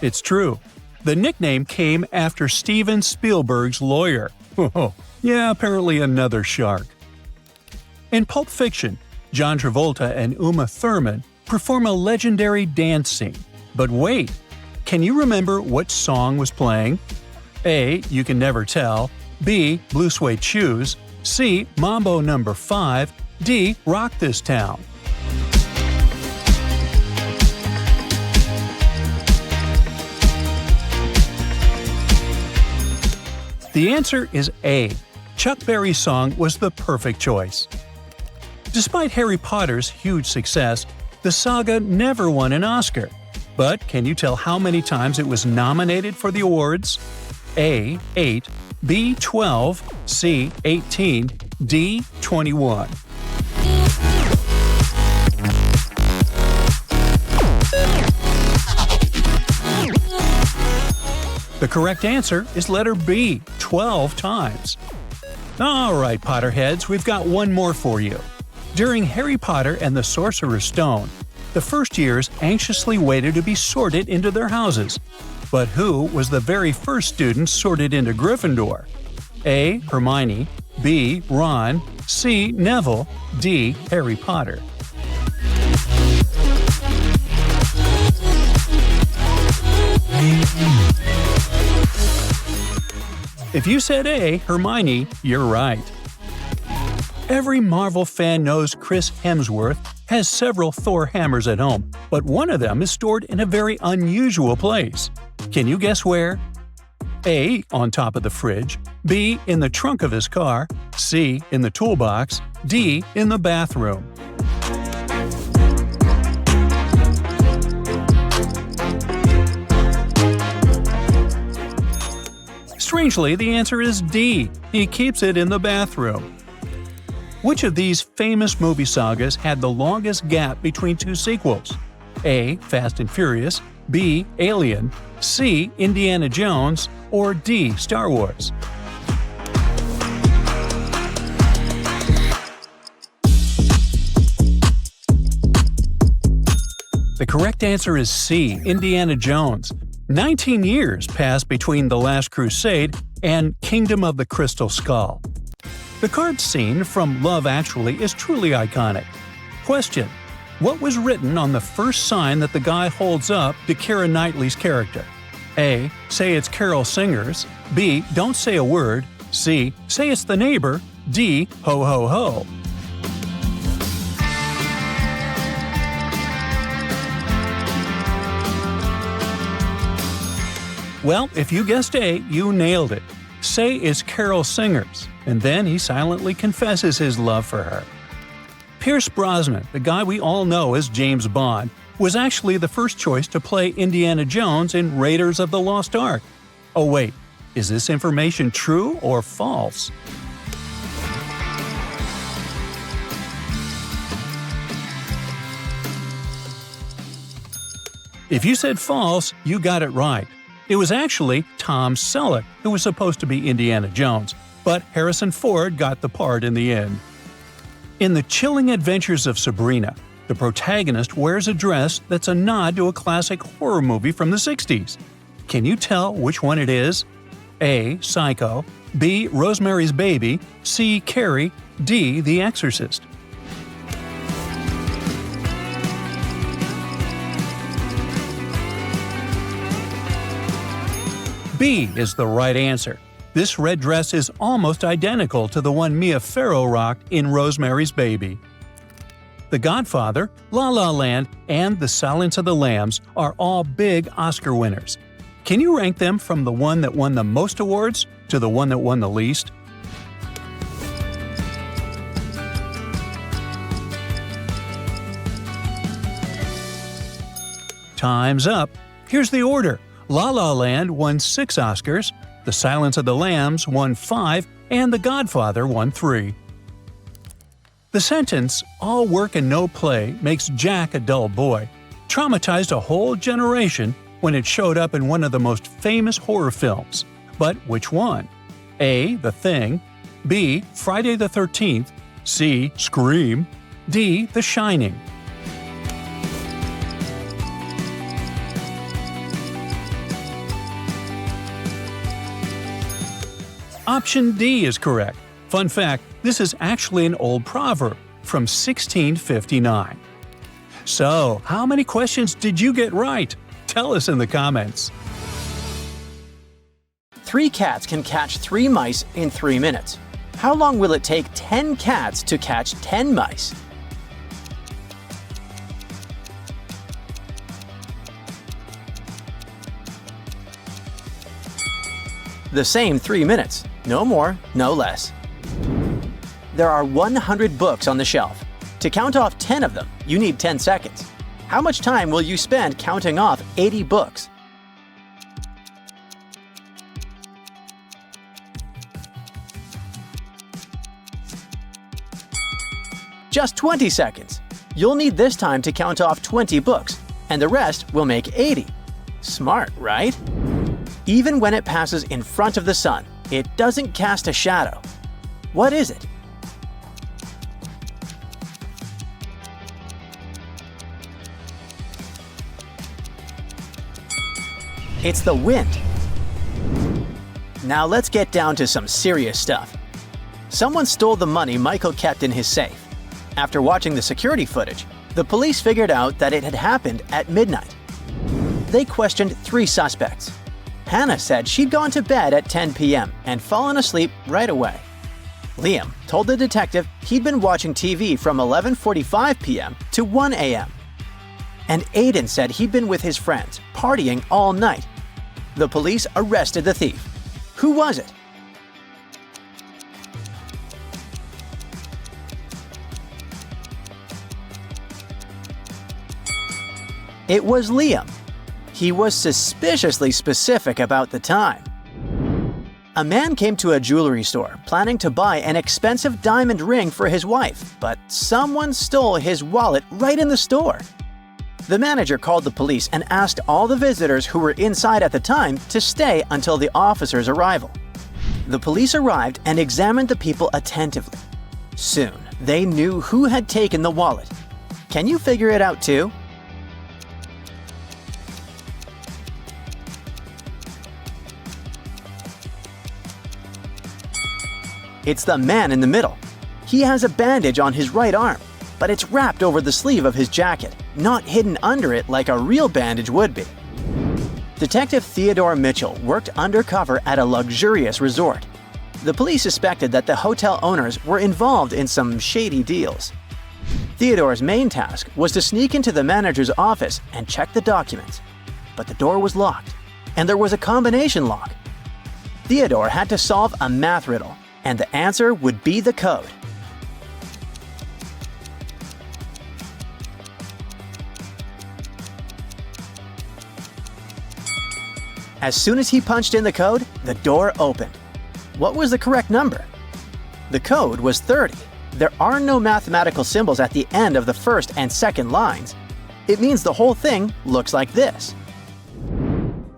It's true. The nickname came after Steven Spielberg's lawyer. Yeah, apparently another shark. In Pulp Fiction, John Travolta and Uma Thurman perform a legendary dance scene. But wait, can you remember what song was playing? A. You Can Never Tell. B. Blue Suede Shoes. C. Mambo No. 5. D. Rock This Town. The answer is A. Chuck Berry's song was the perfect choice. Despite Harry Potter's huge success, the saga never won an Oscar. But can you tell how many times it was nominated for the awards? A. 8, B. 12, C. 18, D. 21. The correct answer is letter B, 12 times. Alright, Potterheads, we've got one more for you. During Harry Potter and the Sorcerer's Stone, the first years anxiously waited to be sorted into their houses. But who was the very first student sorted into Gryffindor? A. Hermione, B. Ron, C. Neville, D. Harry Potter. If you said A, Hermione, you're right. Every Marvel fan knows Chris Hemsworth has several Thor hammers at home, but one of them is stored in a very unusual place. Can you guess where? A. On top of the fridge. B. In the trunk of his car. C. In the toolbox. D. In the bathroom. Strangely, the answer is D. He keeps it in the bathroom. Which of these famous movie sagas had the longest gap between 2 sequels? A. Fast and Furious, B. Alien, C. Indiana Jones, or D. Star Wars? The correct answer is C. Indiana Jones. 19 years passed between The Last Crusade and Kingdom of the Crystal Skull. The card scene from Love Actually is truly iconic. Question: what was written on the first sign that the guy holds up to Keira Knightley's character? A. Say it's Carol Singers. B. Don't say a word. C. Say it's the neighbor. D. Ho ho ho. Well, if you guessed A, you nailed it. Say it's Carol Singers, and then he silently confesses his love for her. Pierce Brosnan, the guy we all know as James Bond, was actually the first choice to play Indiana Jones in Raiders of the Lost Ark. Oh wait, is this information true or false? If you said false, you got it right. It was actually Tom Selleck who was supposed to be Indiana Jones, but Harrison Ford got the part in the end. In The Chilling Adventures of Sabrina, the protagonist wears a dress that's a nod to a classic horror movie from the 60s. Can you tell which one it is? A. Psycho, B. Rosemary's Baby, C. Carrie, D. The Exorcist. B is the right answer. This red dress is almost identical to the one Mia Farrow rocked in Rosemary's Baby. The Godfather, La La Land, and The Silence of the Lambs are all big Oscar winners. Can you rank them from the one that won the most awards to the one that won the least? Time's up. Here's the order. La La Land won 6 Oscars, The Silence of the Lambs won 5, and The Godfather won 3. The sentence, "all work and no play makes Jack a dull boy," traumatized a whole generation when it showed up in one of the most famous horror films. But which one? A. The Thing, B. Friday the 13th, C. Scream, D. The Shining. Option D is correct. Fun fact, this is actually an old proverb from 1659. So, how many questions did you get right? Tell us in the comments. 3 cats can catch 3 mice in 3 minutes. How long will it take 10 cats to catch 10 mice? The same 3 minutes. No more, no less. There are 100 books on the shelf. To count off 10 of them, you need 10 seconds. How much time will you spend counting off 80 books? Just 20 seconds. You'll need this time to count off 20 books, and the rest will make 80. Smart, right? Even when it passes in front of the sun, it doesn't cast a shadow. What is it? It's the wind. Now let's get down to some serious stuff. Someone stole the money Michael kept in his safe. After watching the security footage, the police figured out that it had happened at midnight. They questioned 3 suspects. Hannah said she'd gone to bed at 10 p.m. and fallen asleep right away. Liam told the detective he'd been watching TV from 11:45 p.m. to 1 a.m. And Aiden said he'd been with his friends, partying all night. The police arrested the thief. Who was it? It was Liam. He was suspiciously specific about the time. A man came to a jewelry store planning to buy an expensive diamond ring for his wife, but someone stole his wallet right in the store. The manager called the police and asked all the visitors who were inside at the time to stay until the officer's arrival. The police arrived and examined the people attentively. Soon, they knew who had taken the wallet. Can you figure it out too? It's the man in the middle. He has a bandage on his right arm, but it's wrapped over the sleeve of his jacket, not hidden under it like a real bandage would be. Detective Theodore Mitchell worked undercover at a luxurious resort. The police suspected that the hotel owners were involved in some shady deals. Theodore's main task was to sneak into the manager's office and check the documents. But the door was locked, and there was a combination lock. Theodore had to solve a math riddle, and the answer would be the code. As soon as he punched in the code, the door opened. What was the correct number? The code was 30. There are no mathematical symbols at the end of the first and second lines. It means the whole thing looks like this.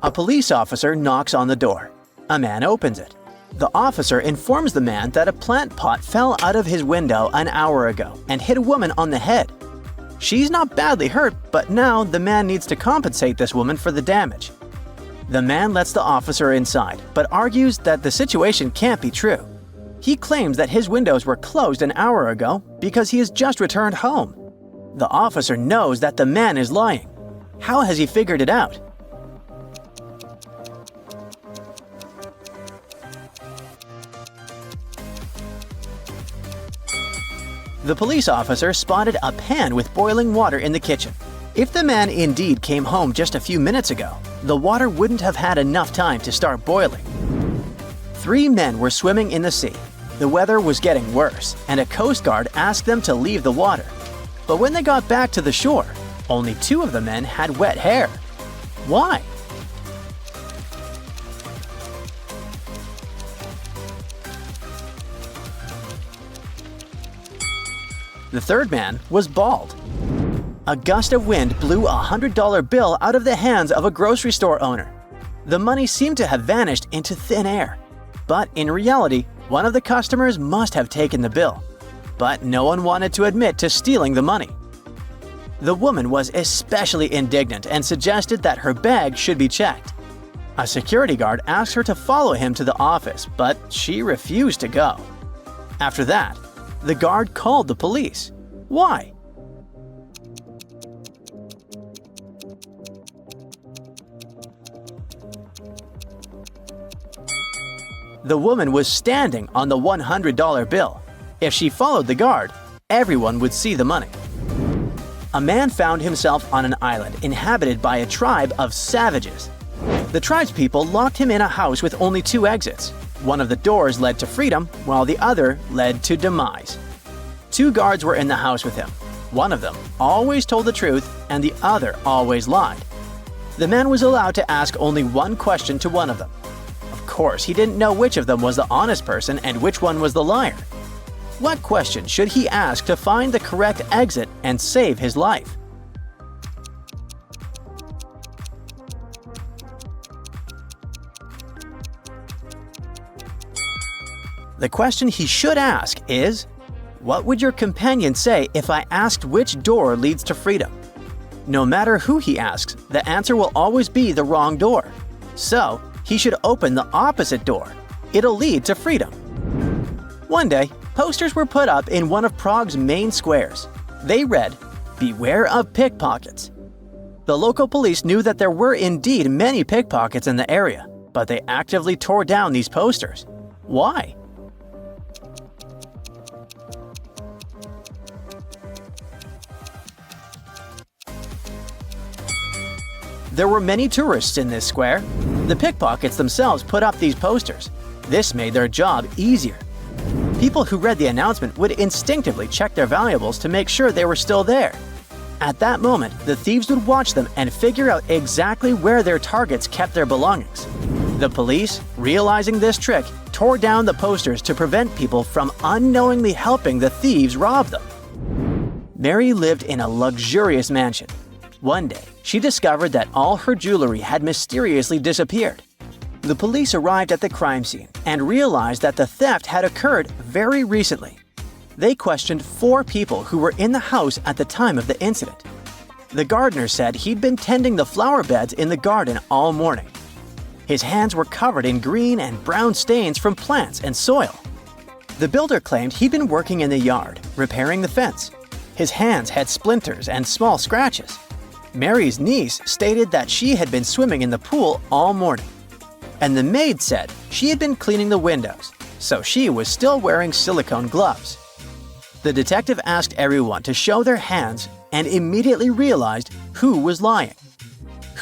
A police officer knocks on the door. A man opens it. The officer informs the man that a plant pot fell out of his window an hour ago and hit a woman on the head. She's not badly hurt, but now the man needs to compensate this woman for the damage. The man lets the officer inside, but argues that the situation can't be true. He claims that his windows were closed an hour ago because he has just returned home. The officer knows that the man is lying. How has he figured it out? The police officer spotted a pan with boiling water in the kitchen. If the man indeed came home just a few minutes ago, the water wouldn't have had enough time to start boiling. 3 men were swimming in the sea. The weather was getting worse, and a Coast Guard asked them to leave the water. But when they got back to the shore, only 2 of the men had wet hair. Why? The third man was bald. A gust of wind blew a $100 bill out of the hands of a grocery store owner. The money seemed to have vanished into thin air. But in reality, one of the customers must have taken the bill. But no one wanted to admit to stealing the money. The woman was especially indignant and suggested that her bag should be checked. A security guard asked her to follow him to the office, but she refused to go. After that, the guard called the police. Why? The woman was standing on the $100 bill. If she followed the guard, everyone would see the money. A man found himself on an island inhabited by a tribe of savages. The tribespeople locked him in a house with only 2 exits. One of the doors led to freedom, while the other led to demise. 2 guards were in the house with him. One of them always told the truth, and the other always lied. The man was allowed to ask only one question to one of them. Of course, he didn't know which of them was the honest person and which one was the liar. What question should he ask to find the correct exit and save his life? The question he should ask is, what would your companion say if I asked which door leads to freedom? No matter who he asks, the answer will always be the wrong door. So, he should open the opposite door. It'll lead to freedom. One day, posters were put up in one of Prague's main squares. They read, "Beware of pickpockets." The local police knew that there were indeed many pickpockets in the area, but they actively tore down these posters. Why? There were many tourists in this square. The pickpockets themselves put up these posters. This made their job easier. People who read the announcement would instinctively check their valuables to make sure they were still there. At that moment, the thieves would watch them and figure out exactly where their targets kept their belongings. The police, realizing this trick, tore down the posters to prevent people from unknowingly helping the thieves rob them. Mary lived in a luxurious mansion. One day, she discovered that all her jewelry had mysteriously disappeared. The police arrived at the crime scene and realized that the theft had occurred very recently. They questioned 4 people who were in the house at the time of the incident. The gardener said he'd been tending the flower beds in the garden all morning. His hands were covered in green and brown stains from plants and soil. The builder claimed he'd been working in the yard, repairing the fence. His hands had splinters and small scratches. Mary's niece stated that she had been swimming in the pool all morning. And the maid said she had been cleaning the windows, so she was still wearing silicone gloves. The detective asked everyone to show their hands and immediately realized who was lying.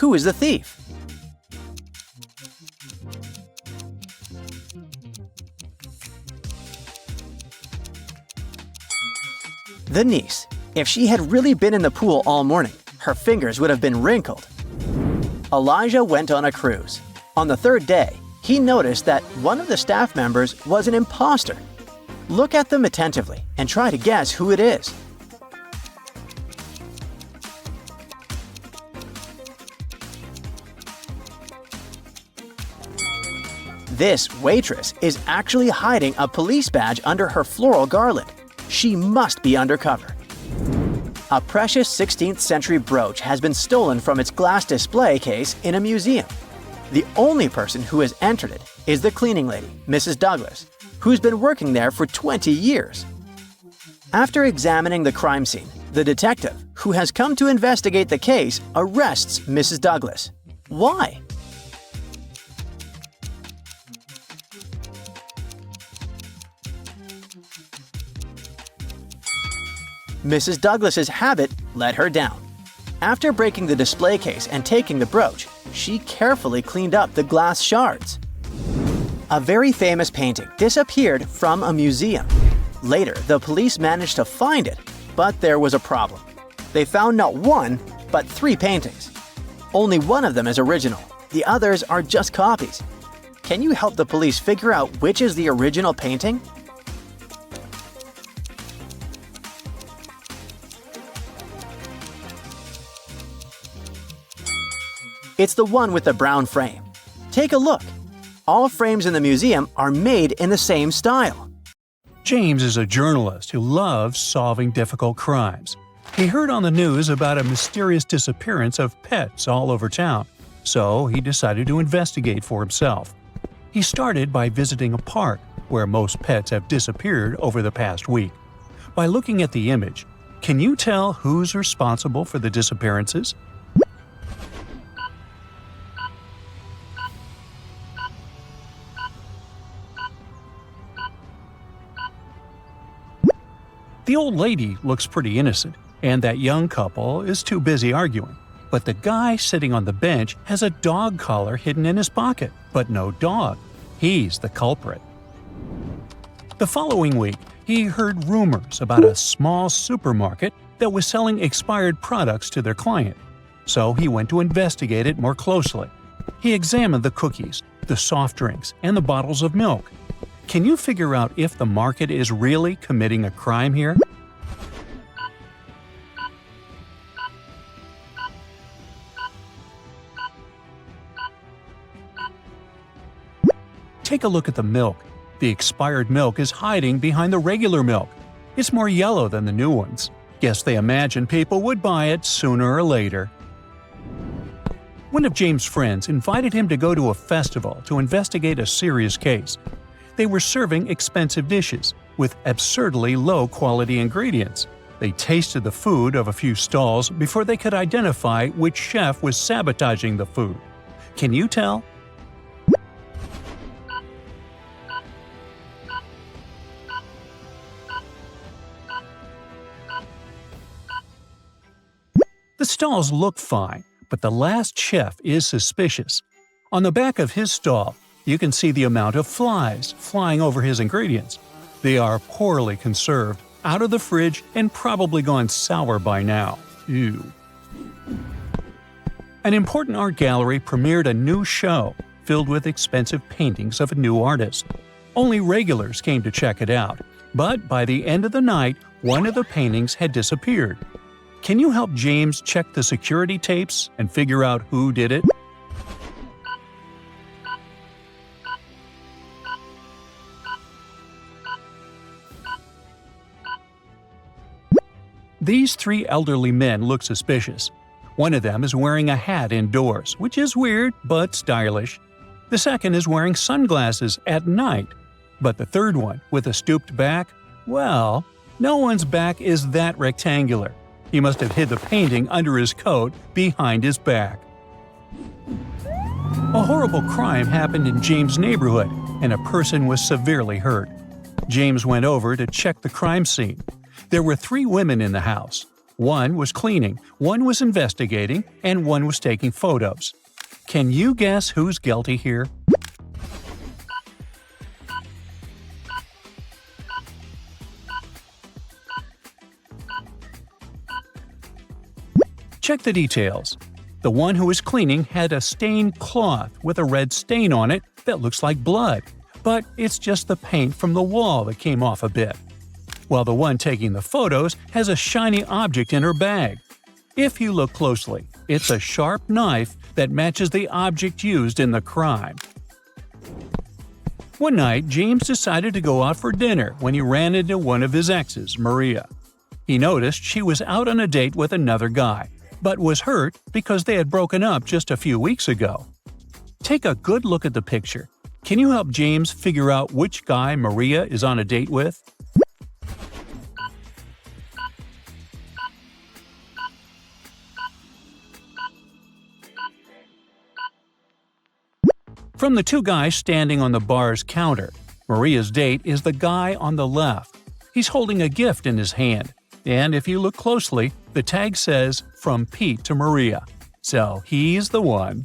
Who is the thief? The niece. If she had really been in the pool all morning, her fingers would have been wrinkled. Elijah went on a cruise. On the 3rd day, he noticed that one of the staff members was an imposter. Look at them attentively and try to guess who it is. This waitress is actually hiding a police badge under her floral garland. She must be undercover. A precious 16th century brooch has been stolen from its glass display case in a museum. The only person who has entered it is the cleaning lady, Mrs. Douglas, who's been working there for 20 years. After examining the crime scene, the detective, who has come to investigate the case, arrests Mrs. Douglas. Why? Mrs. Douglas's habit let her down. After breaking the display case and taking the brooch, she carefully cleaned up the glass shards. A very famous painting disappeared from a museum. Later, the police managed to find it, but there was a problem. They found not one, but 3 paintings. Only one of them is original. The others are just copies. Can you help the police figure out which is the original painting? It's the one with the brown frame. Take a look. All frames in the museum are made in the same style. James is a journalist who loves solving difficult crimes. He heard on the news about a mysterious disappearance of pets all over town, so he decided to investigate for himself. He started by visiting a park where most pets have disappeared over the past week. By looking at the image, can you tell who's responsible for the disappearances? The old lady looks pretty innocent, and that young couple is too busy arguing. But the guy sitting on the bench has a dog collar hidden in his pocket, but no dog. He's the culprit. The following week, he heard rumors about a small supermarket that was selling expired products to their client. So he went to investigate it more closely. He examined the cookies, the soft drinks, and the bottles of milk. Can you figure out if the market is really committing a crime here? Take a look at the milk. The expired milk is hiding behind the regular milk. It's more yellow than the new ones. Guess they imagined people would buy it sooner or later. One of James' friends invited him to go to a festival to investigate a serious case. They were serving expensive dishes with absurdly low-quality ingredients. They tasted the food of a few stalls before they could identify which chef was sabotaging the food. Can you tell? The stalls look fine, but the last chef is suspicious. On the back of his stall, you can see the amount of flies flying over his ingredients. They are poorly conserved, out of the fridge, and probably gone sour by now. Ew. An important art gallery premiered a new show filled with expensive paintings of a new artist. Only regulars came to check it out, but by the end of the night, one of the paintings had disappeared. Can you help James check the security tapes and figure out who did it? These 3 elderly men look suspicious. One of them is wearing a hat indoors, which is weird but stylish. The second is wearing sunglasses at night. But the third one, with a stooped back, well, no one's back is that rectangular. He must have hid the painting under his coat behind his back. A horrible crime happened in James' neighborhood, and a person was severely hurt. James went over to check the crime scene. There were 3 women in the house. One was cleaning, one was investigating, and one was taking photos. Can you guess who's guilty here? Check the details. The one who was cleaning had a stained cloth with a red stain on it that looks like blood, but it's just the paint from the wall that came off a bit. While the one taking the photos has a shiny object in her bag. If you look closely, it's a sharp knife that matches the object used in the crime. One night, James decided to go out for dinner when he ran into one of his exes, Maria. He noticed she was out on a date with another guy, but was hurt because they had broken up just a few weeks ago. Take a good look at the picture. Can you help James figure out which guy Maria is on a date with? From the two guys standing on the bar's counter, Maria's date is the guy on the left. He's holding a gift in his hand, and if you look closely, the tag says, "From Pete to Maria." So he's the one.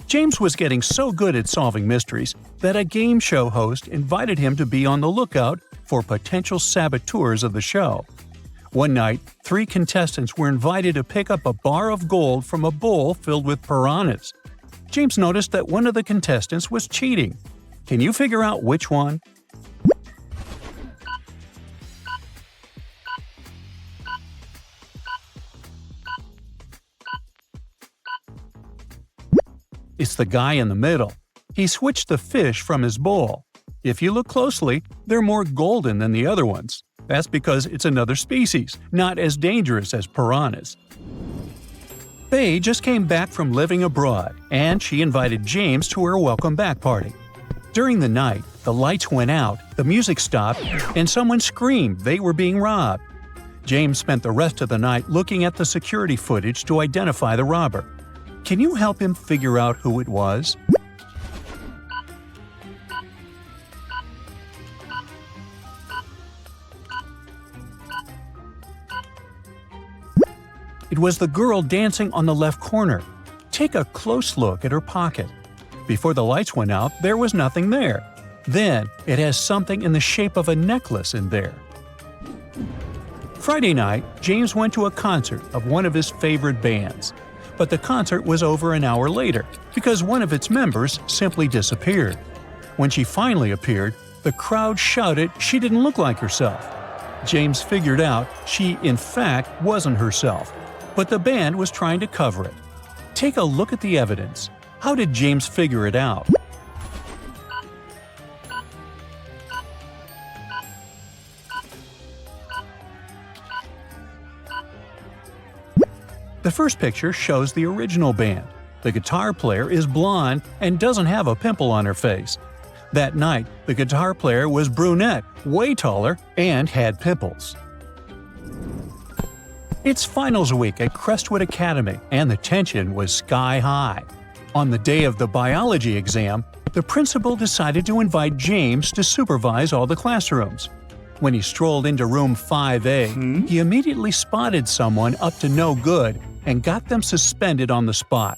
James was getting so good at solving mysteries that a game show host invited him to be on the lookout for potential saboteurs of the show. One night, 3 contestants were invited to pick up a bar of gold from a bowl filled with piranhas. James noticed that one of the contestants was cheating. Can you figure out which one? It's the guy in the middle. He switched the fish from his bowl. If you look closely, they're more golden than the other ones. That's because it's another species, not as dangerous as piranhas. Faye just came back from living abroad, and she invited James to her welcome back party. During the night, the lights went out, the music stopped, and someone screamed they were being robbed. James spent the rest of the night looking at the security footage to identify the robber. Can you help him figure out who it was? It was the girl dancing on the left corner. Take a close look at her pocket. Before the lights went out, there was nothing there. Then, it has something in the shape of a necklace in there. Friday night, James went to a concert of one of his favorite bands. But the concert was over an hour later because one of its members simply disappeared. When she finally appeared, the crowd shouted she didn't look like herself. James figured out she, in fact, wasn't herself, but the band was trying to cover it. Take a look at the evidence. How did James figure it out? The first picture shows the original band. The guitar player is blonde and doesn't have a pimple on her face. That night, the guitar player was brunette, way taller, and had pimples. It's finals week at Crestwood Academy, and the tension was sky high. On the day of the biology exam, the principal decided to invite James to supervise all the classrooms. When he strolled into room 5A, he immediately spotted someone up to no good and got them suspended on the spot.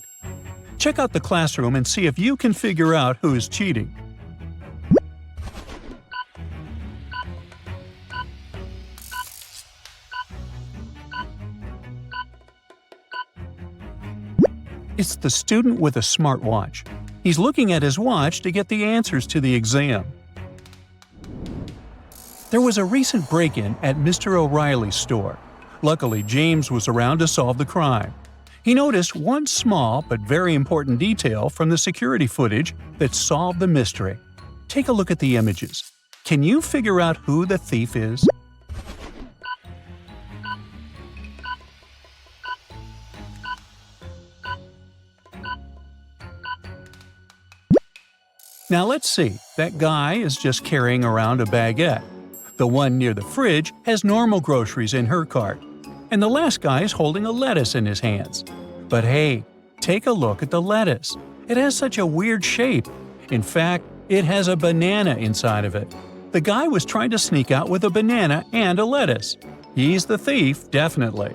Check out the classroom and see if you can figure out who is cheating. It's the student with a smartwatch. He's looking at his watch to get the answers to the exam. There was a recent break-in at Mr. O'Reilly's store. Luckily, James was around to solve the crime. He noticed one small but very important detail from the security footage that solved the mystery. Take a look at the images. Can you figure out who the thief is? Now let's see, that guy is just carrying around a baguette. The one near the fridge has normal groceries in her cart. And the last guy is holding a lettuce in his hands. But hey, take a look at the lettuce. It has such a weird shape. In fact, it has a banana inside of it. The guy was trying to sneak out with a banana and a lettuce. He's the thief, definitely.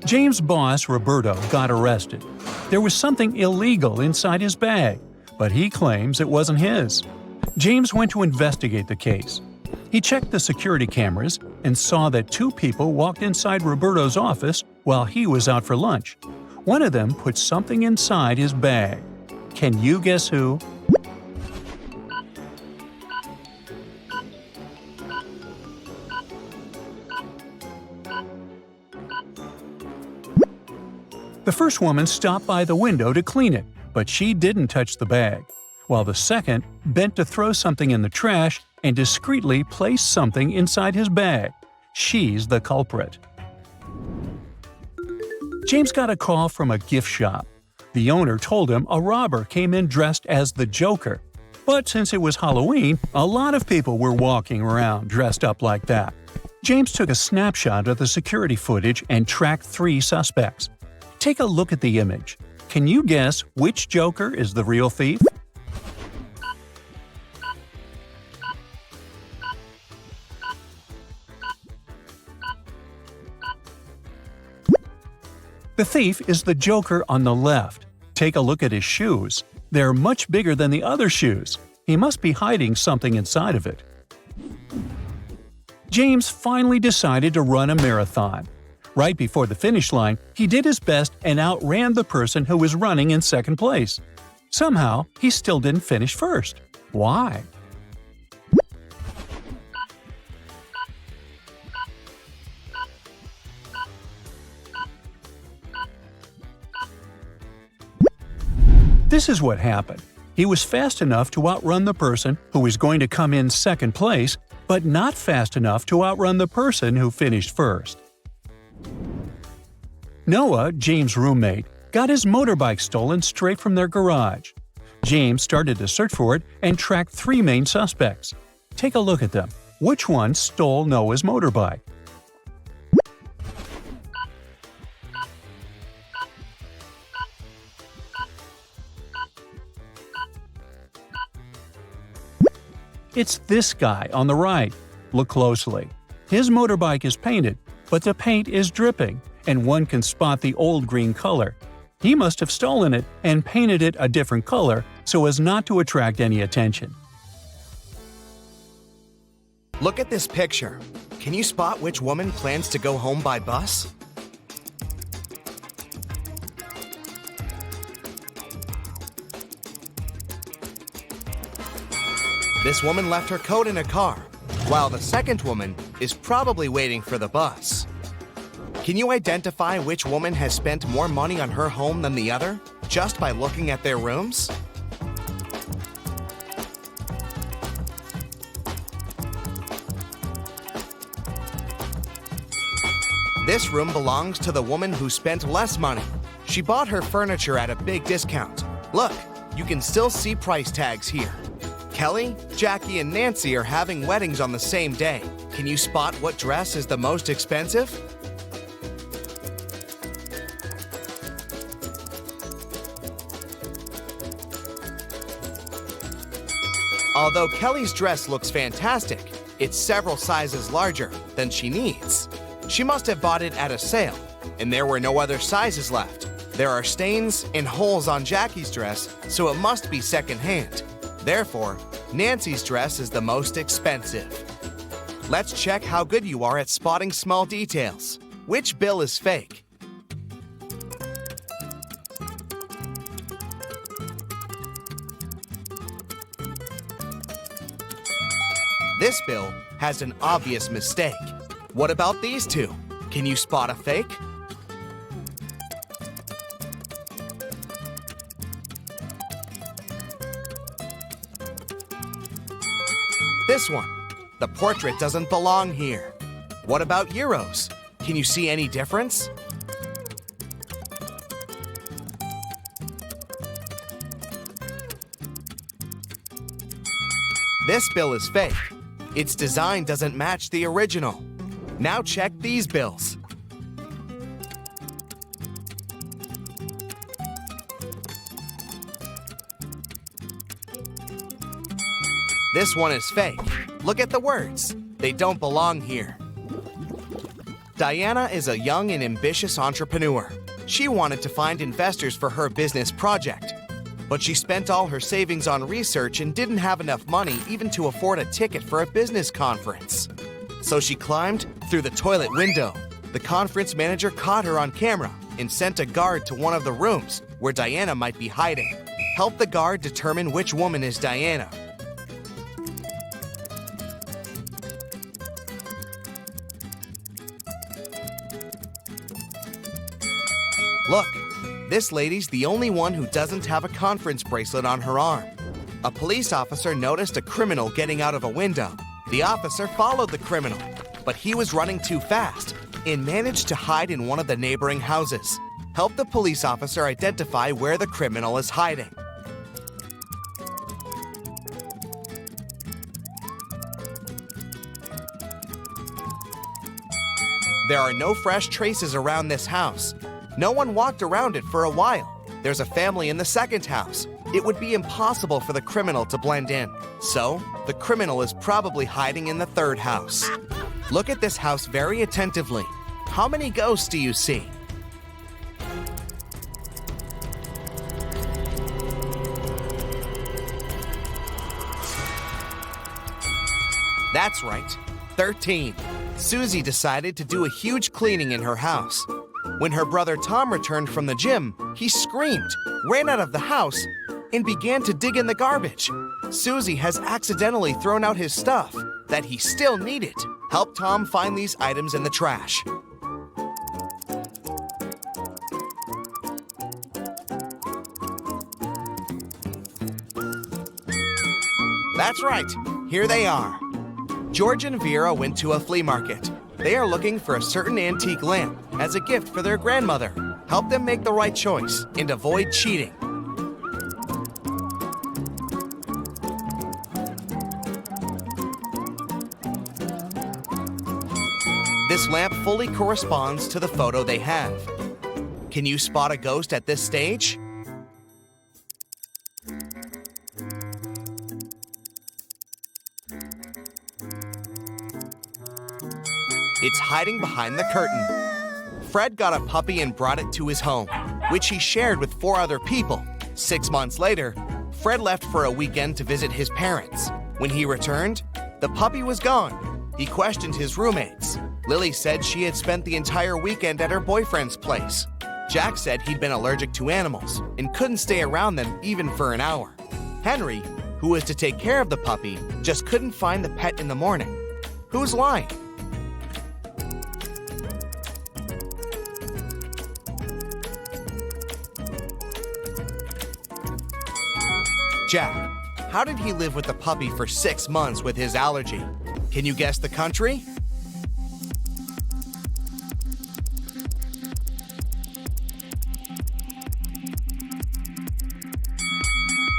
James' boss, Roberto, got arrested. There was something illegal inside his bag, but he claims it wasn't his. James went to investigate the case. He checked the security cameras and saw that 2 people walked inside Roberto's office while he was out for lunch. One of them put something inside his bag. Can you guess who? The first woman stopped by the window to clean it, but she didn't touch the bag. while the second bent to throw something in the trash and discreetly placed something inside his bag. She's the culprit. James got a call from a gift shop. The owner told him a robber came in dressed as the Joker. But since it was Halloween, a lot of people were walking around dressed up like that. James took a snapshot of the security footage and tracked 3 suspects. Take a look at the image. Can you guess which Joker is the real thief? The thief is the Joker on the left. Take a look at his shoes. They're much bigger than the other shoes. He must be hiding something inside of it. James finally decided to run a marathon. Right before the finish line, he did his best and outran the person who was running in second place. Somehow, he still didn't finish first. Why? This is what happened. He was fast enough to outrun the person who was going to come in second place, but not fast enough to outrun the person who finished first. Noah, James' roommate, got his motorbike stolen straight from their garage. James started to search for it and tracked 3 main suspects. Take a look at them. Which one stole Noah's motorbike? It's this guy on the right. Look closely. His motorbike is painted, but the paint is dripping, and one can spot the old green color. He must have stolen it and painted it a different color so as not to attract any attention. Look at this picture. Can you spot which woman plans to go home by bus? This woman left her coat in a car, while the second woman is probably waiting for the bus. Can you identify which woman has spent more money on her home than the other, just by looking at their rooms? This room belongs to the woman who spent less money. She bought her furniture at a big discount. Look, you can still see price tags here. Kelly, Jackie, and Nancy are having weddings on the same day. Can you spot what dress is the most expensive? Although Kelly's dress looks fantastic, it's several sizes larger than she needs. She must have bought it at a sale, and there were no other sizes left. There are stains and holes on Jackie's dress, so it must be secondhand. Therefore, Nancy's dress is the most expensive. Let's check how good you are at spotting small details. Which bill is fake? This bill has an obvious mistake. What about these two? Can you spot a fake? This one. The portrait doesn't belong here. What about euros? Can you see any difference? This bill is fake. Its design doesn't match the original. Now check these bills. This one is fake. Look at the words. They don't belong here. Diana is a young and ambitious entrepreneur. She wanted to find investors for her business project, but she spent all her savings on research and didn't have enough money even to afford a ticket for a business conference. So she climbed through the toilet window. The conference manager caught her on camera and sent a guard to one of the rooms where Diana might be hiding. Help the guard determine which woman is Diana. Look, this lady's the only one who doesn't have a conference bracelet on her arm. A police officer noticed a criminal getting out of a window. The officer followed the criminal, but he was running too fast and managed to hide in one of the neighboring houses. Help the police officer identify where the criminal is hiding. There are no fresh traces around this house. No one walked around it for a while. There's a family in the second house. It would be impossible for the criminal to blend in. So, the criminal is probably hiding in the third house. Look at this house very attentively. How many ghosts do you see? That's right, 13. Susie decided to do a huge cleaning in her house. When her brother Tom returned from the gym, he screamed, ran out of the house, and began to dig in the garbage. Susie has accidentally thrown out his stuff that he still needed. Help Tom find these items in the trash. That's right, here they are. George and Vera went to a flea market. They are looking for a certain antique lamp as a gift for their grandmother. Help them make the right choice and avoid cheating. This lamp fully corresponds to the photo they have. Can you spot a ghost at this stage? It's hiding behind the curtain. Fred got a puppy and brought it to his home, which he shared with 4 other people. 6 months later, Fred left for a weekend to visit his parents. When he returned, the puppy was gone. He questioned his roommates. Lily said she had spent the entire weekend at her boyfriend's place. Jack said he'd been allergic to animals and couldn't stay around them even for an hour. Henry, who was to take care of the puppy, just couldn't find the pet in the morning. Who's lying? Jack. How did he live with the puppy for 6 months with his allergy? Can you guess the country?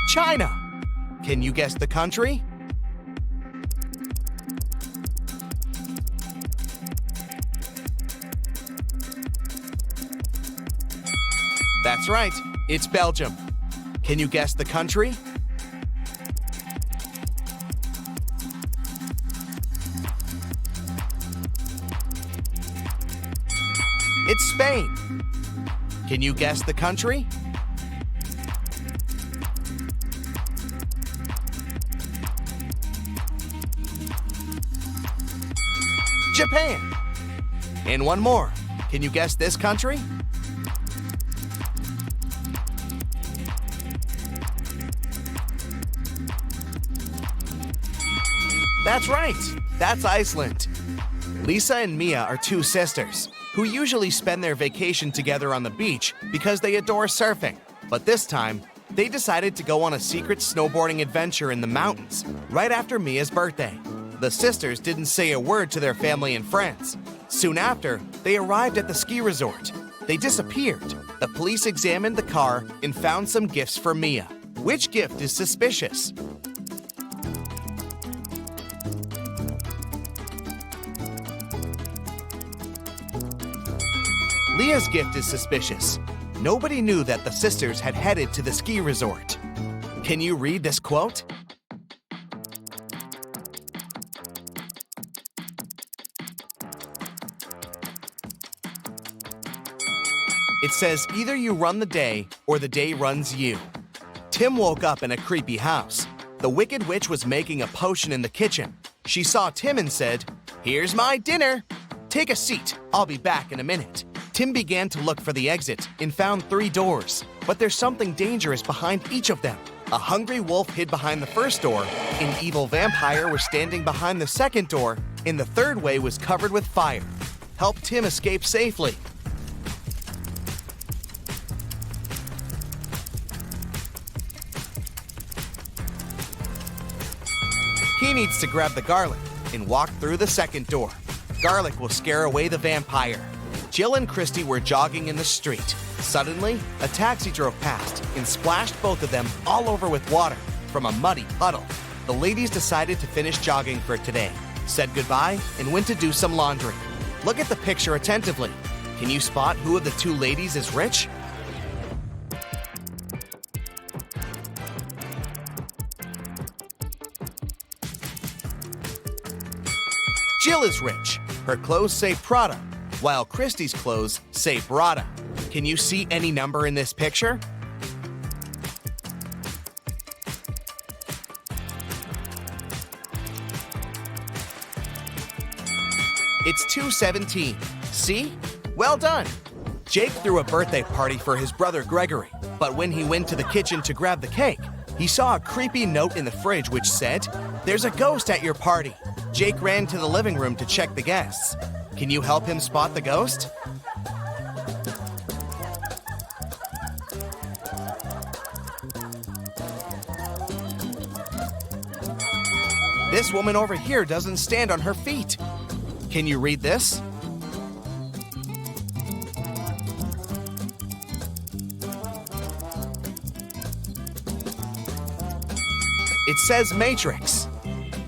China. Can you guess the country? That's right, it's Belgium. Can you guess the country? It's Spain. Can you guess the country? Japan. And one more. Can you guess this country? That's right. That's Iceland. Lisa and Mia are 2 sisters who usually spend their vacation together on the beach because they adore surfing. But this time, they decided to go on a secret snowboarding adventure in the mountains right after Mia's birthday. The sisters didn't say a word to their family and friends. Soon after, they arrived at the ski resort. They disappeared. The police examined the car and found some gifts for Mia. Which gift is suspicious? Leah's gift is suspicious. Nobody knew that the sisters had headed to the ski resort. Can you read this quote? It says, either you run the day or the day runs you. Tim woke up in a creepy house. The Wicked Witch was making a potion in the kitchen. She saw Tim and said, "Here's my dinner. Take a seat. I'll be back in a minute." Tim began to look for the exit and found 3 doors, but there's something dangerous behind each of them. A hungry wolf hid behind the first door, an evil vampire was standing behind the second door, and the third way was covered with fire. Help Tim escape safely. B needs to grab the garlic and walk through the second door. Garlic will scare away the vampire. Jill and Christy were jogging in the street. Suddenly, a taxi drove past and splashed both of them all over with water from a muddy puddle. The ladies decided to finish jogging for today, said goodbye, and went to do some laundry. Look at the picture attentively. Can you spot who of the two ladies is rich? Jill is rich. Her clothes say Prada, while Christy's clothes say Prada. Can you see any number in this picture? It's 217. See? Well done! Jake threw a birthday party for his brother Gregory, but when he went to the kitchen to grab the cake, he saw a creepy note in the fridge which said, "There's a ghost at your party." Jake ran to the living room to check the guests. Can you help him spot the ghost? This woman over here doesn't stand on her feet. Can you read this? It says Matrix.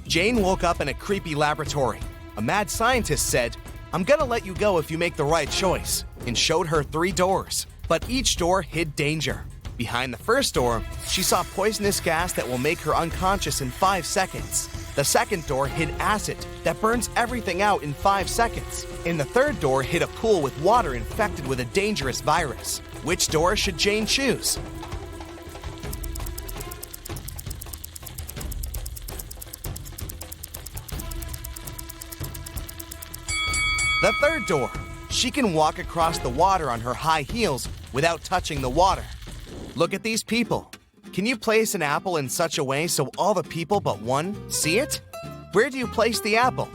Jane woke up in a creepy laboratory. A mad scientist said, "I'm gonna let you go if you make the right choice," and showed her 3 doors. But each door hid danger. Behind the first door, she saw poisonous gas that will make her unconscious in 5 seconds. The second door hid acid that burns everything out in 5 seconds. And the third door hid a pool with water infected with a dangerous virus. Which door should Jane choose? The third door. She can walk across the water on her high heels without touching the water. Look at these people. Can you place an apple in such a way so all the people but one see it? Where do you place the apple?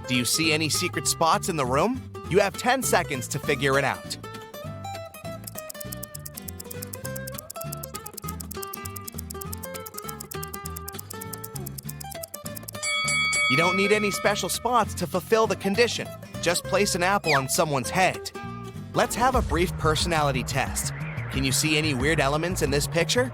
Do you see any secret spots in the room? You have 10 seconds to figure it out. You don't need any special spots to fulfill the condition. Just place an apple on someone's head. Let's have a brief personality test. Can you see any weird elements in this picture?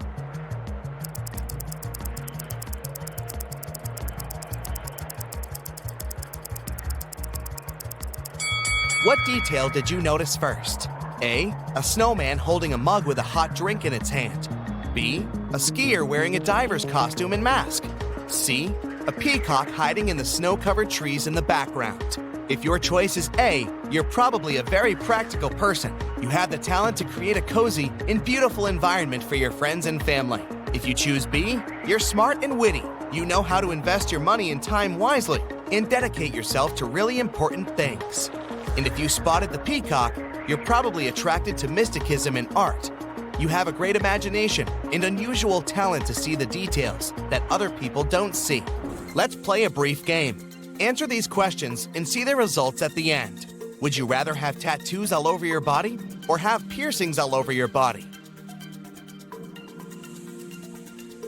What detail did you notice first? A snowman holding a mug with a hot drink in its hand. B, a skier wearing a diver's costume and mask. C, a peacock hiding in the snow-covered trees in the background. If your choice is A, you're probably a very practical person. You have the talent to create a cozy and beautiful environment for your friends and family. If you choose B, you're smart and witty. You know how to invest your money and time wisely and dedicate yourself to really important things. And if you spotted the peacock, you're probably attracted to mysticism and art. You have a great imagination and unusual talent to see the details that other people don't see. Let's play a brief game. Answer these questions and see the results at the end. Would you rather have tattoos all over your body or have piercings all over your body?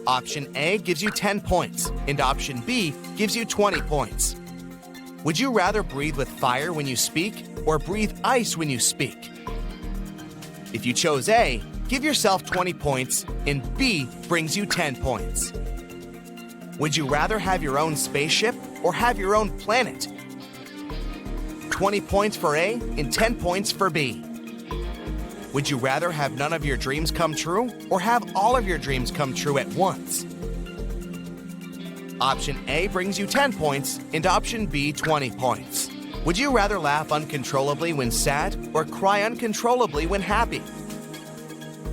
Option A gives you 10 points, and option B gives you 20 points. Would you rather breathe with fire when you speak or breathe ice when you speak? If you chose A, give yourself 20 points, and B brings you 10 points. Would you rather have your own spaceship or have your own planet? 20 points for A and 10 points for B. Would you rather have none of your dreams come true or have all of your dreams come true at once? Option A brings you 10 points and option B 20 points. Would you rather laugh uncontrollably when sad or cry uncontrollably when happy?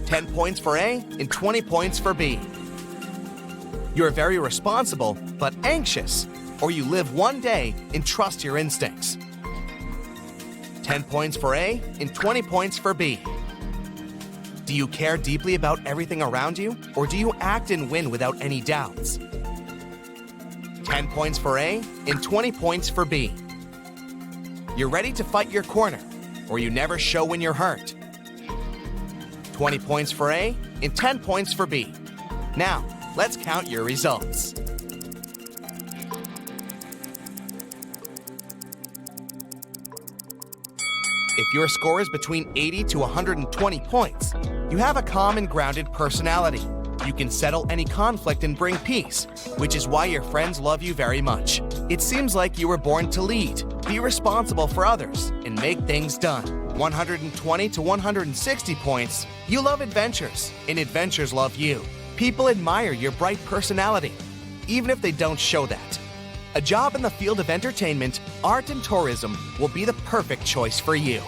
10 points for A and 20 points for B. You're very responsible but anxious, or you live one day and trust your instincts. 10 points for A and 20 points for B. Do you care deeply about everything around you, or do you act and win without any doubts? 10 points for A and 20 points for B. You're ready to fight your corner, or you never show when you're hurt. 20 points for A and 10 points for B. Now, let's count your results. If your score is between 80 to 120 points, you have a calm and grounded personality. You can settle any conflict and bring peace, which is why your friends love you very much. It seems like you were born to lead, be responsible for others, and make things done. 120 to 160 points, you love adventures, and adventures love you. People admire your bright personality, even if they don't show that. A job in the field of entertainment, art, and tourism will be the perfect choice for you.